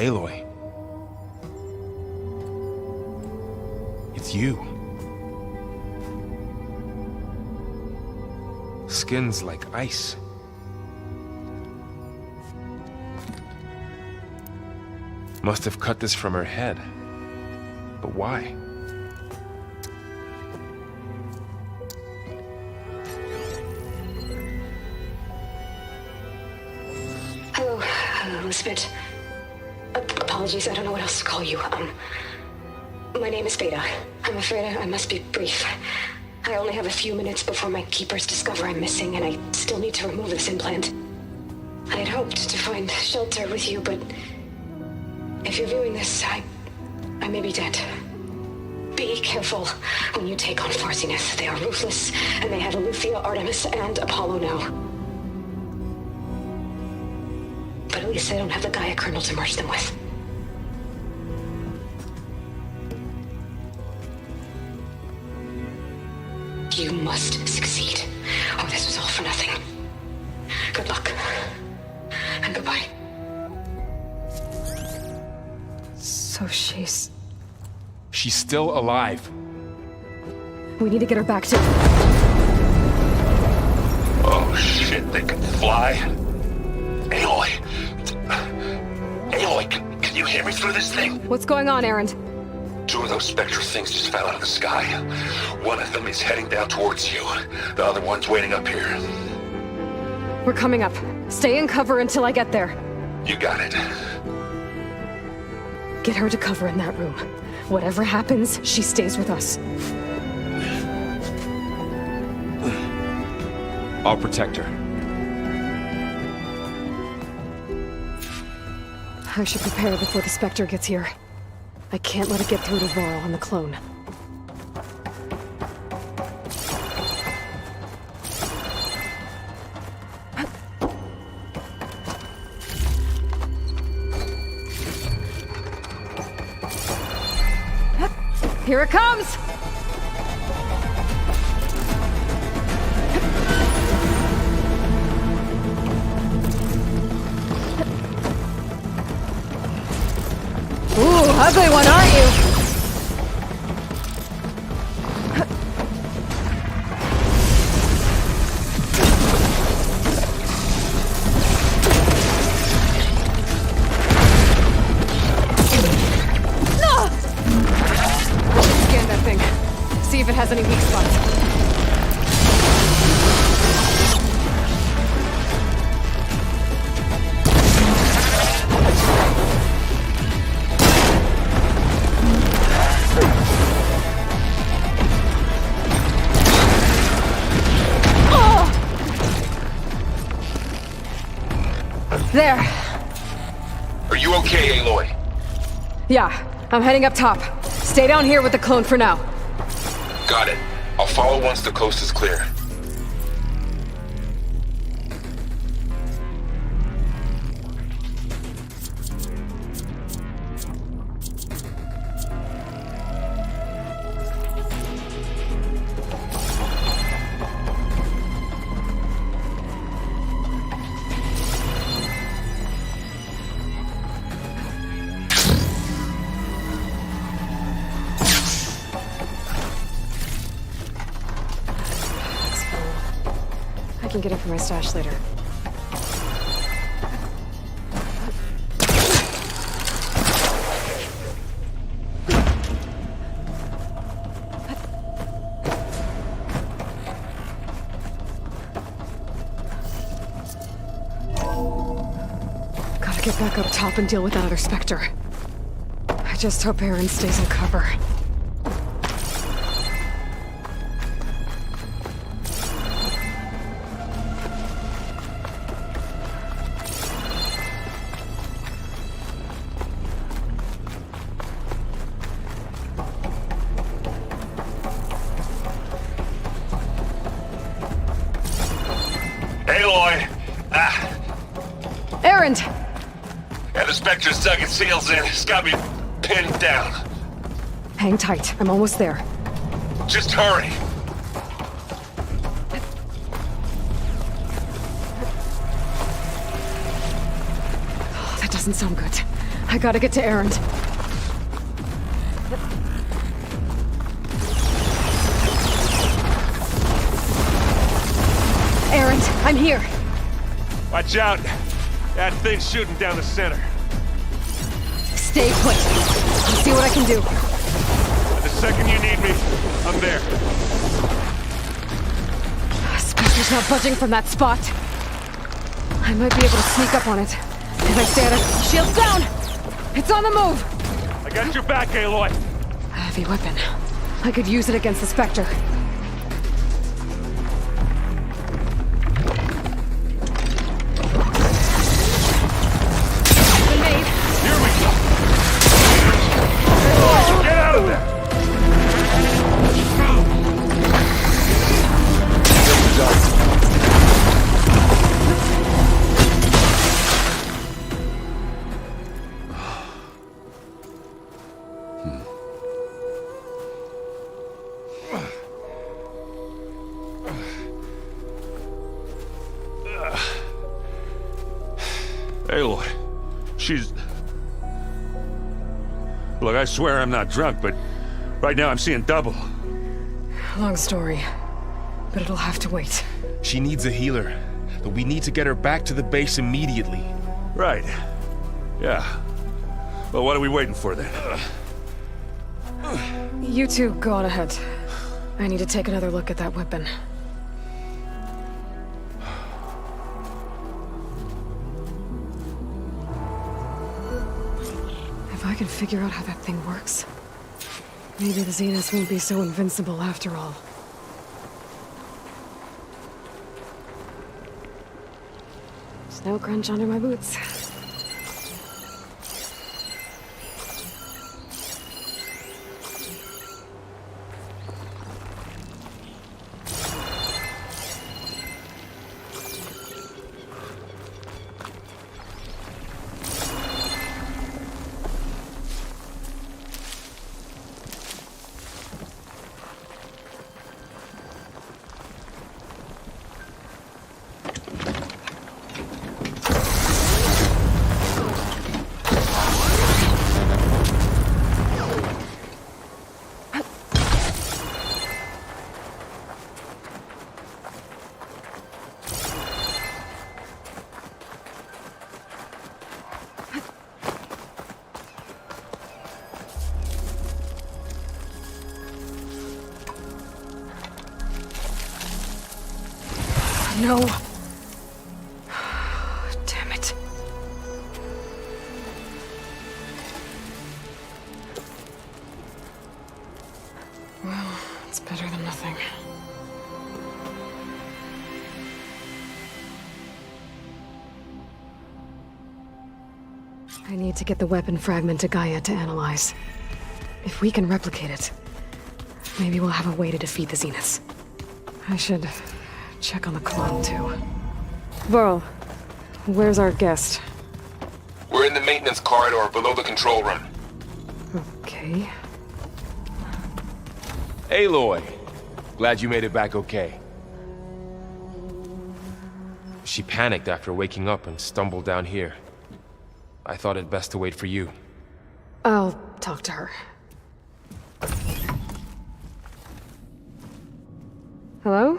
Aloy. It's you. Skin's like ice. Must have cut this from her head. But why? Elizabeth. Apologies, I don't know what else to call you. My name is Beta. I'm afraid I must be brief. I only have a few minutes before my keepers discover I'm missing, and I still need to remove this implant. I had hoped to find shelter with you, but if you're viewing this, I may be dead. Be careful when you take on Far Zenith. They are ruthless, and they have Eleuthia, Artemis, and Apollo now. But at least they don't have the Gaia kernel to merge them with. You must succeed, or this was all for nothing. Good luck. And goodbye. So she's... She's still alive. We need to get her back to... Oh shit, they can fly? Aloy! Aloy, can you hear me through this thing? What's going on, Erend? 2 of those Spectre things just fell out of the sky. One of them is heading down towards you. The other one's waiting up here. We're coming up. Stay in cover until I get there. You got it. Get her to cover in that room. Whatever happens, she stays with us. I'll protect her. I should prepare before the Spectre gets here. I can't let it get through to Varl on the clone. Here it comes! Ooh, ugly one, aren't you? Scan that thing. See if it has any weak spots. There. Are you okay, Aloy? Yeah, I'm heading up top. Stay down here with the clone for now. Got it. I'll follow once the coast is clear. I can get it from my stash later. Gotta get back up top and deal with that other Spectre. I just hope Erend stays in cover. Aloy! Erend! And the Spectre's dug its heels in. It's got me pinned down. Hang tight. I'm almost there. Just hurry. Oh, that doesn't sound good. I gotta get to Erend. Erend, I'm here. Watch out! That thing's shooting down the center. Stay put. I'll see what I can do. The second you need me, I'm there. Spectre's not budging from that spot. I might be able to sneak up on it. If I stay at it, shields down! It's on the move! I got your back, Aloy. A heavy weapon. I could use it against the Spectre. Grenade! Here we go! Get out of there! Aloy, she's... Look, I swear I'm not drunk, but right now I'm seeing double. Long story, but it'll have to wait. She needs a healer, but we need to get her back to the base immediately. Right. Yeah. Well, what are we waiting for then? You two go on ahead. I need to take another look at that weapon. If I can figure out how that thing works, maybe the Zeniths won't be so invincible after all. Snow crunch under my boots. No. Damn it. Well, it's better than nothing. I need to get the weapon fragment to Gaia to analyze. If we can replicate it, maybe we'll have a way to defeat the Zeniths. I should check on the clone, too. Varl, where's our guest? We're in the maintenance corridor below the control room. Okay. Aloy, glad you made it back okay. She panicked after waking up and stumbled down here. I thought it best to wait for you. I'll talk to her. Hello?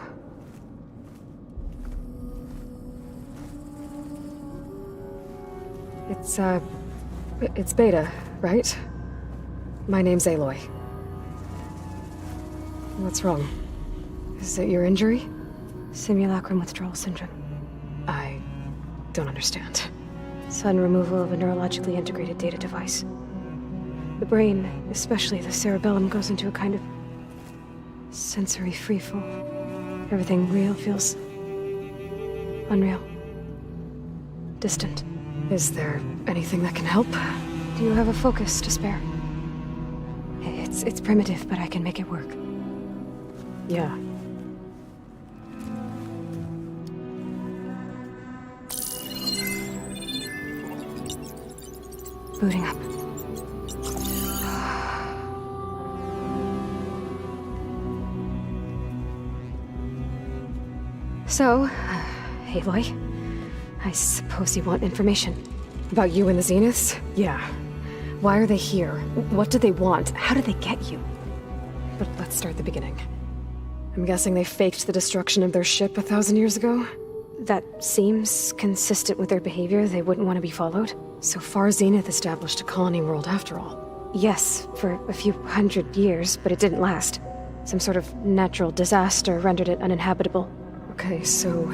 It's Beta, right? My name's Aloy. What's wrong? Is it your injury? Simulacrum withdrawal syndrome. I don't understand. Sudden removal of a neurologically integrated data device. The brain, especially the cerebellum, goes into a kind of sensory freefall. Everything real feels unreal. Distant. Is there anything that can help? Do you have a focus to spare? It's primitive, but I can make it work. Yeah. Booting up. So, Aloy, I suppose you want information. About you and the Zeniths? Yeah. Why are they here? What do they want? How did they get you? But let's start at the beginning. I'm guessing they faked the destruction of their ship 1,000 years ago? That seems consistent with their behavior. They wouldn't want to be followed. So far, Zenith established a colony world after all. Yes, for a few hundred years, but it didn't last. Some sort of natural disaster rendered it uninhabitable. Okay, so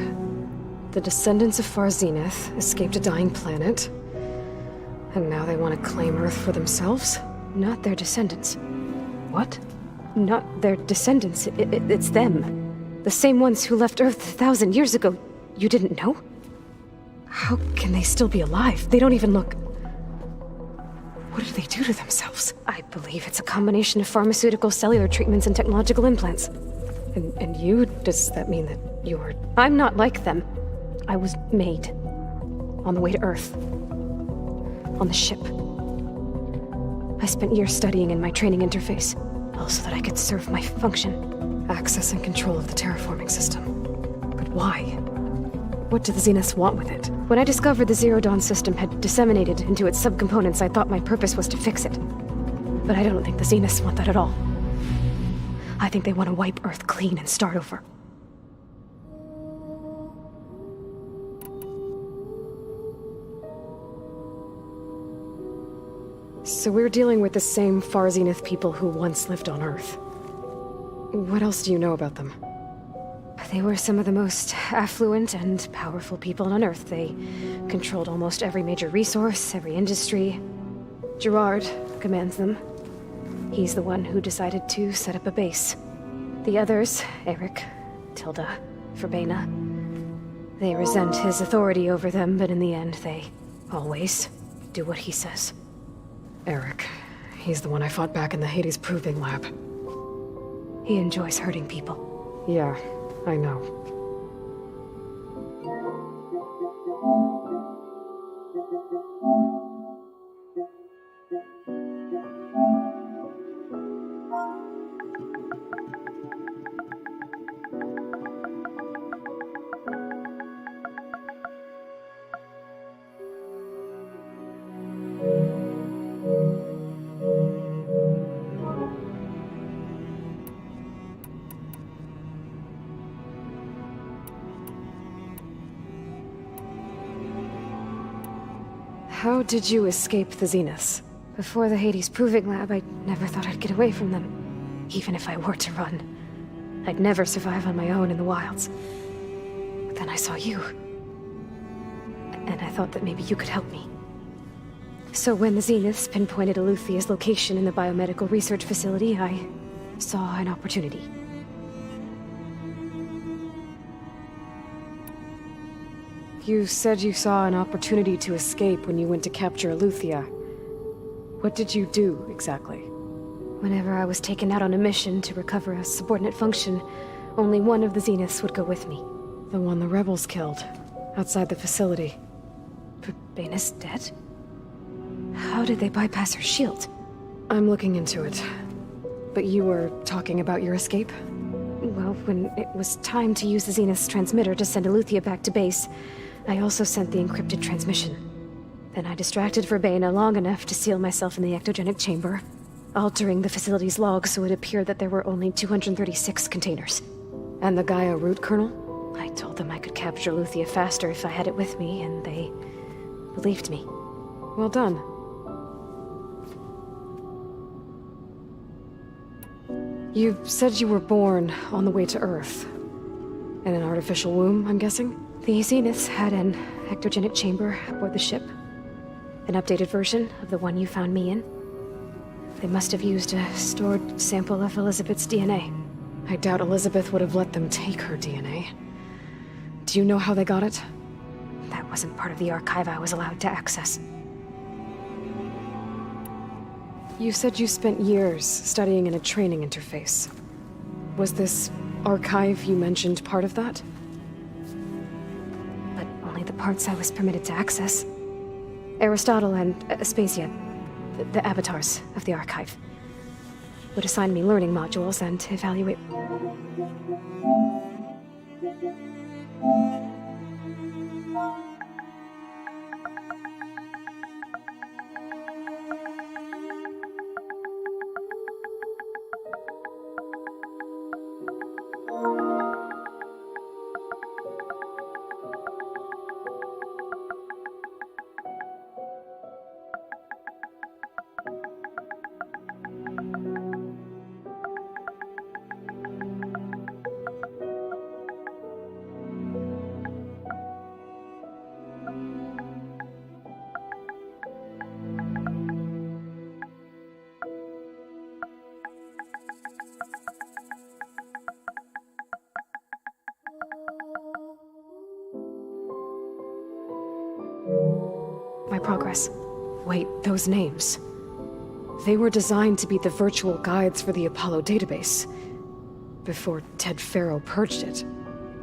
the descendants of Far Zenith escaped a dying planet, And now they want to claim Earth for themselves? Not their descendants. What? Not their descendants. It's them. The same ones who left Earth 1,000 years ago. You didn't know? How can they still be alive? They don't even look... What did they do to themselves? I believe it's a combination of pharmaceutical, cellular treatments, and technological implants. And you? Does that mean that you're... I'm not like them. I was made. On the way to Earth. On the ship. I spent years studying in my training interface, all so that I could serve my function. Access and control of the terraforming system. But why? What do the Zeniths want with it? When I discovered the Zero Dawn system had disseminated into its subcomponents, I thought my purpose was to fix it. But I don't think the Zeniths want that at all. I think they want to wipe Earth clean and start over. So we're dealing with the same Far Zenith people who once lived on Earth. What else do you know about them? They were some of the most affluent and powerful people on Earth. They controlled almost every major resource, every industry. Gerard commands them. He's the one who decided to set up a base. The others, Eric, Tilda, Verbena, they resent his authority over them, but in the end, they always do what he says. Eric, he's the one I fought back in the Hades Proving Lab. He enjoys hurting people. Yeah, I know. How did you escape the Zeniths? Before the Hades Proving Lab, I never thought I'd get away from them. Even if I were to run. I'd never survive on my own in the wilds. But then I saw you. And I thought that maybe you could help me. So when the Zeniths pinpointed Eluthia's location in the biomedical research facility, I saw an opportunity. You said you saw an opportunity to escape when you went to capture Eluthia. What did you do, exactly? Whenever I was taken out on a mission to recover a subordinate function, only one of the Zeniths would go with me. The one the rebels killed, outside the facility. Verbena's dead? How did they bypass her shield? I'm looking into it. But you were talking about your escape? Well, when it was time to use the Zenith's transmitter to send Eluthia back to base, I also sent the encrypted transmission. Then I distracted Verbena long enough to seal myself in the ectogenic chamber, altering the facility's log so it appeared that there were only 236 containers. And the Gaia root kernel? I told them I could capture Eluthia faster if I had it with me, and they believed me. Well done. You said you were born on the way to Earth. In an artificial womb, I'm guessing? The Zeniths had an ectogenic chamber aboard the ship. An updated version of the one you found me in. They must have used a stored sample of Elizabeth's DNA. I doubt Elizabeth would have let them take her DNA. Do you know how they got it? That wasn't part of the archive I was allowed to access. You said you spent years studying in a training interface. Was this archive you mentioned part of that? But only the parts I was permitted to access. Aristotle and Aspasia, the avatars of the archive, would assign me learning modules and evaluate... My progress. Wait, those names. They were designed to be the virtual guides for the Apollo database, before Ted Faro purged it.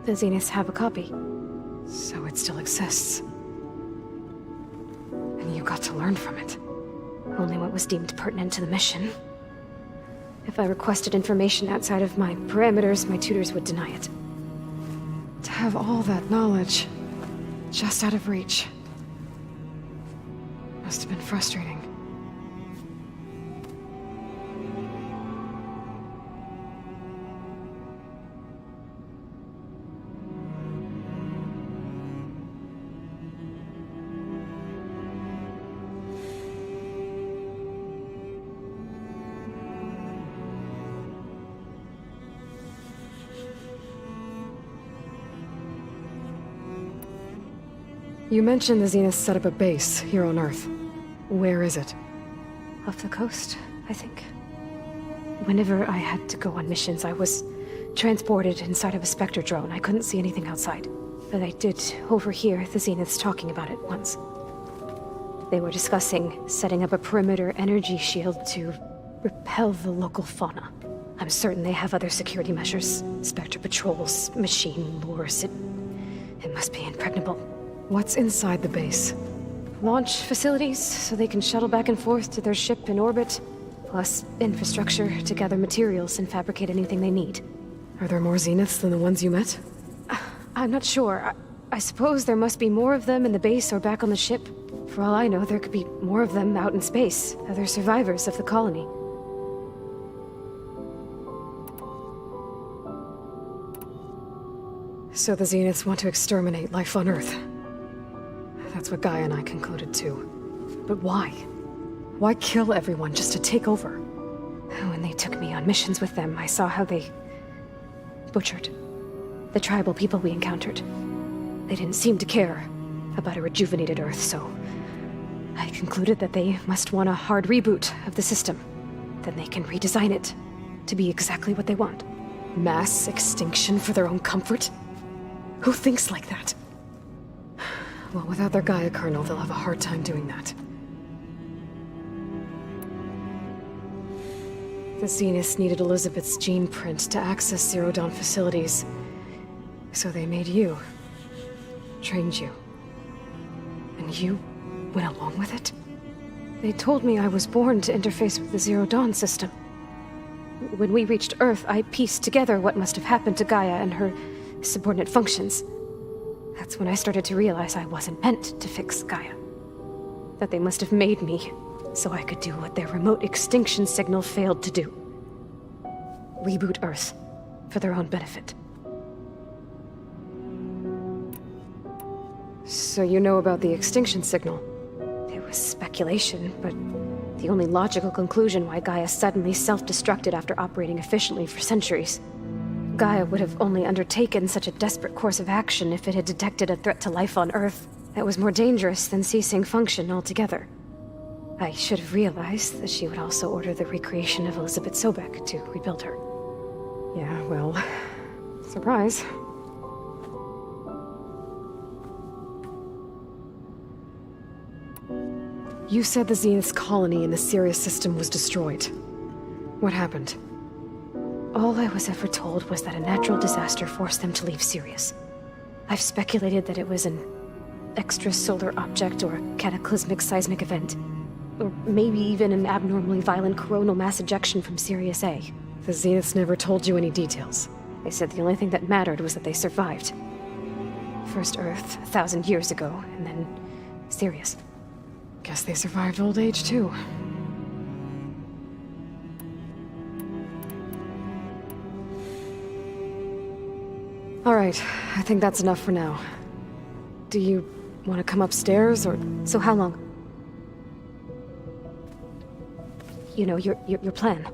The Zeniths have a copy. So it still exists. And you got to learn from it. Only what was deemed pertinent to the mission. If I requested information outside of my parameters, my tutors would deny it. To have all that knowledge, just out of reach. Must have been frustrating. You mentioned the Zeniths set up a base here on Earth. Where is it? Off the coast, I think. Whenever I had to go on missions, I was transported inside of a Spectre drone. I couldn't see anything outside. But I did overhear the Zeniths talking about it once. They were discussing setting up a perimeter energy shield to repel the local fauna. I'm certain they have other security measures. Spectre patrols, machine lures. It must be impregnable. What's inside the base? Launch facilities, so they can shuttle back and forth to their ship in orbit. Plus infrastructure to gather materials and fabricate anything they need. Are there more Zeniths than the ones you met? I'm not sure. I suppose there must be more of them in the base or back on the ship. For all I know, there could be more of them out in space, other survivors of the colony. So the Zeniths want to exterminate life on Earth. That's what Gaia and I concluded too. But why? Why kill everyone just to take over? When they took me on missions with them, I saw how they butchered the tribal people we encountered. They didn't seem to care about a rejuvenated Earth, so I concluded that they must want a hard reboot of the system. Then they can redesign it to be exactly what they want. Mass extinction for their own comfort? Who thinks like that? Well, without their Gaia kernel, they'll have a hard time doing that. The Zeniths needed Elizabeth's gene print to access Zero Dawn facilities. So they made you. Trained you. And you went along with it? They told me I was born to interface with the Zero Dawn system. When we reached Earth, I pieced together what must have happened to Gaia and her subordinate functions. That's when I started to realize I wasn't meant to fix Gaia. That they must have made me so I could do what their remote extinction signal failed to do. Reboot Earth for their own benefit. So you know about the extinction signal? It was speculation, but the only logical conclusion why Gaia suddenly self-destructed after operating efficiently for centuries. Gaia would have only undertaken such a desperate course of action if it had detected a threat to life on Earth that was more dangerous than ceasing function altogether. I should have realized that she would also order the recreation of Elizabeth Sobek to rebuild her. Yeah, well, surprise. You said the Zenith's colony in the Sirius system was destroyed. What happened? All I was ever told was that a natural disaster forced them to leave Sirius. I've speculated that it was an extrasolar object or a cataclysmic seismic event. Or maybe even an abnormally violent coronal mass ejection from Sirius A. The Zeniths never told you any details. They said the only thing that mattered was that they survived. First Earth, 1,000 years ago, and then Sirius. Guess they survived old age, too. All right, I think that's enough for now. Do you want to come upstairs, or... So how long? You know, your plan.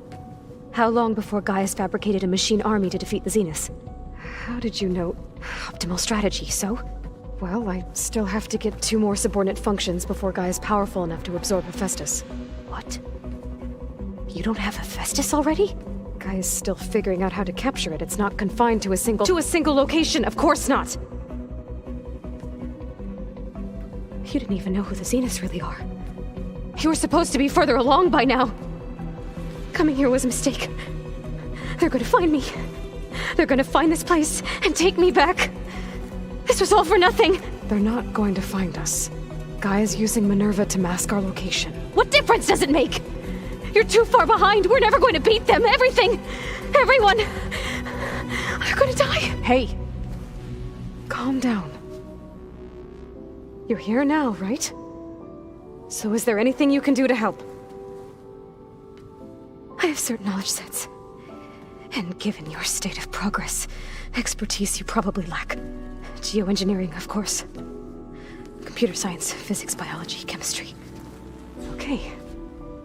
How long before Gaia's fabricated a machine army to defeat the Zeniths? How did you know? Optimal strategy, so? Well, I still have to get 2 more subordinate functions before Gaia's powerful enough to absorb Hephaestus. What? You don't have Hephaestus already? Gaia's still figuring out how to capture it. It's not confined to a single... To a single location, of course not! You didn't even know who the Zeniths really are. You were supposed to be further along by now. Coming here was a mistake. They're gonna find me. They're gonna find this place and take me back. This was all for nothing. They're not going to find us. Gaia's using Minerva to mask our location. What difference does it make? You're too far behind. We're never going to beat them. Everything, everyone, they're gonna die. Hey, calm down. You're here now, right? So is there anything you can do to help? I have certain knowledge sets. And given your state of progress, expertise you probably lack. Geoengineering, of course. Computer science, physics, biology, chemistry. Okay.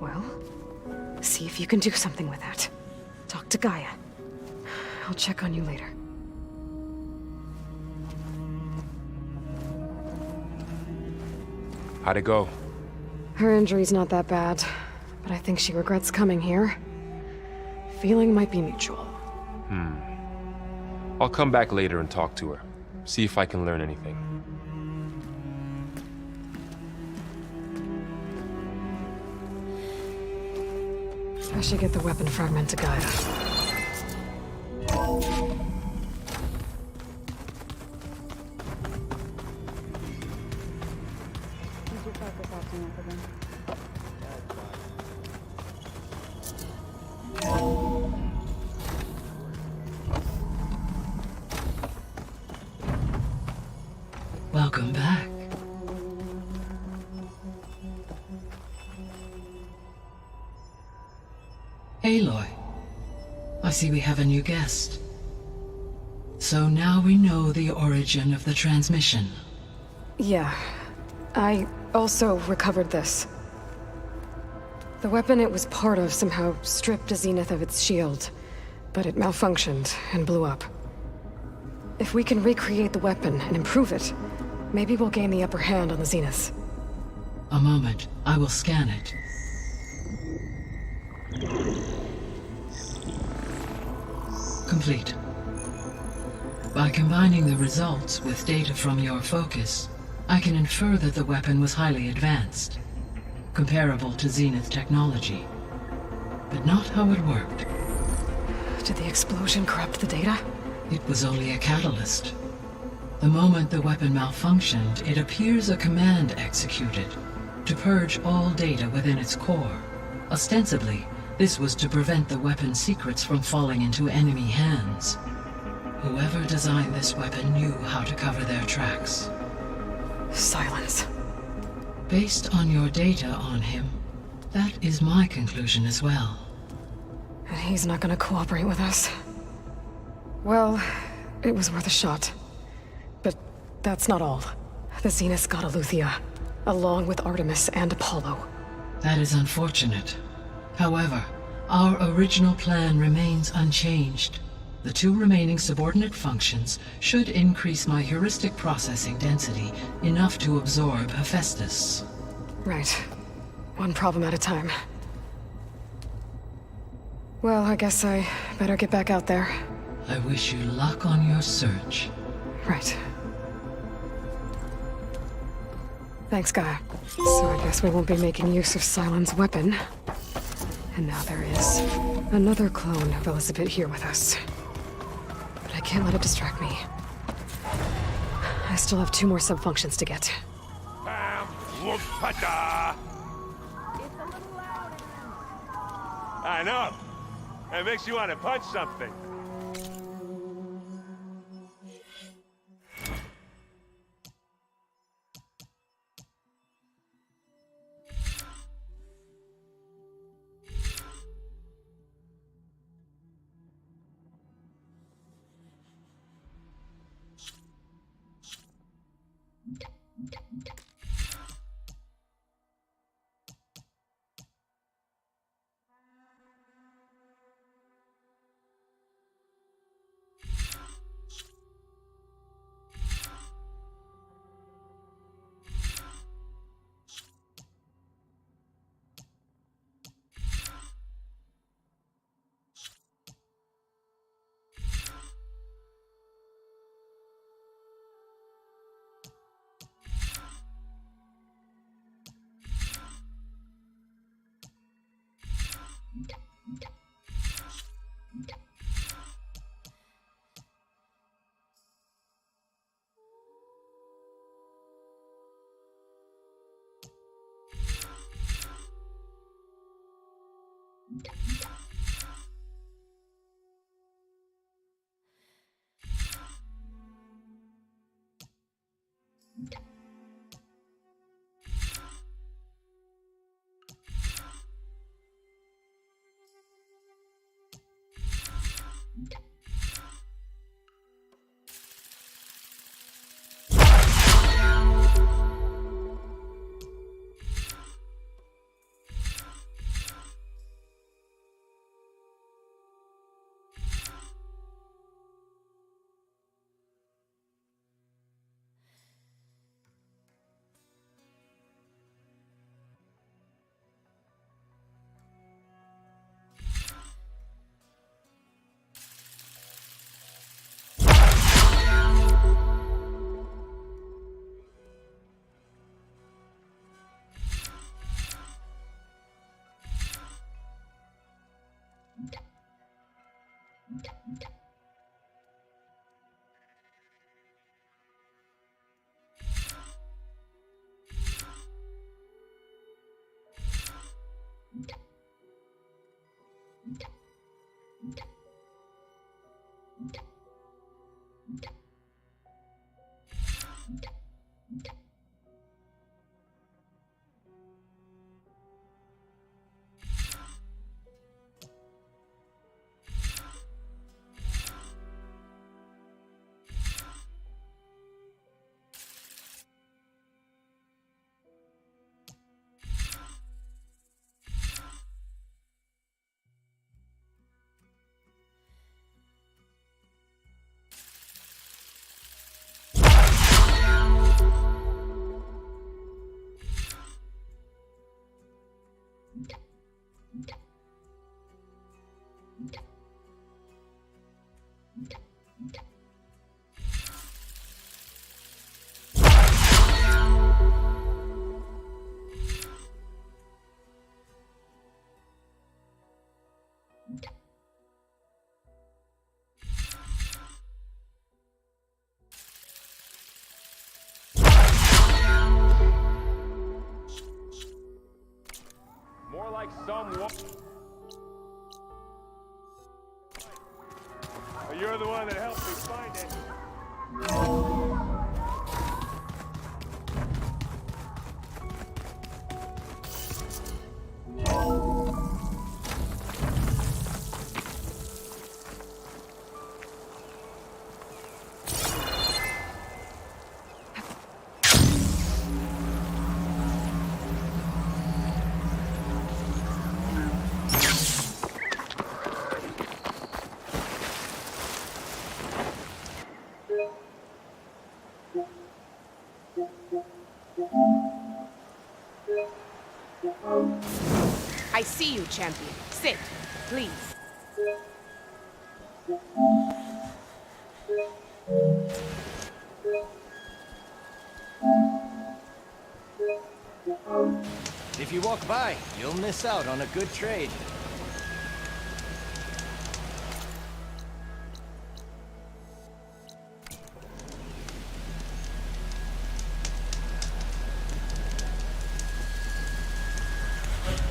Well, see if you can do something with that. Talk to Gaia. I'll check on you later. How'd it go? Her injury's not that bad, but I think she regrets coming here. Feeling might be mutual. I'll come back later and talk to her. See if I can learn anything. I should get the weapon fragment to Gaia. Welcome back. Aloy, I see we have a new guest. So now we know the origin of the transmission. Yeah. I also recovered this. The weapon it was part of somehow stripped a Zenith of its shield, but it malfunctioned and blew up. If we can recreate the weapon and improve it, maybe we'll gain the upper hand on the Zeniths. A moment. I will scan it. Complete. By combining the results with data from your focus, I can infer that the weapon was highly advanced, comparable to Zenith technology, but not how it worked. Did the explosion corrupt the data? It was only a catalyst. The moment the weapon malfunctioned, it appears a command executed to purge all data within its core. Ostensibly, this was to prevent the weapon's secrets from falling into enemy hands. Whoever designed this weapon knew how to cover their tracks. Silence. Based on your data on him, that is my conclusion as well. And he's not gonna cooperate with us. Well, it was worth a shot. But that's not all. The Zeniths got Eleuthia, along with Artemis and Apollo. That is unfortunate. However, our original plan remains unchanged. The two remaining subordinate functions should increase my heuristic processing density enough to absorb Hephaestus. Right. One problem at a time. Well, I guess I better get back out there. I wish you luck on your search. Right. Thanks, Gaia. So I guess we won't be making use of Cylon's weapon. And now there is another clone of Elizabeth here with us. But I can't let it distract me. I still have 2 more sub-functions to get. Bam! Whoop-a-da! I know. It makes you want to punch something. More like someone. You're the one that helped me find it. I see you, champion. Sit, please. If you walk by, you'll miss out on a good trade.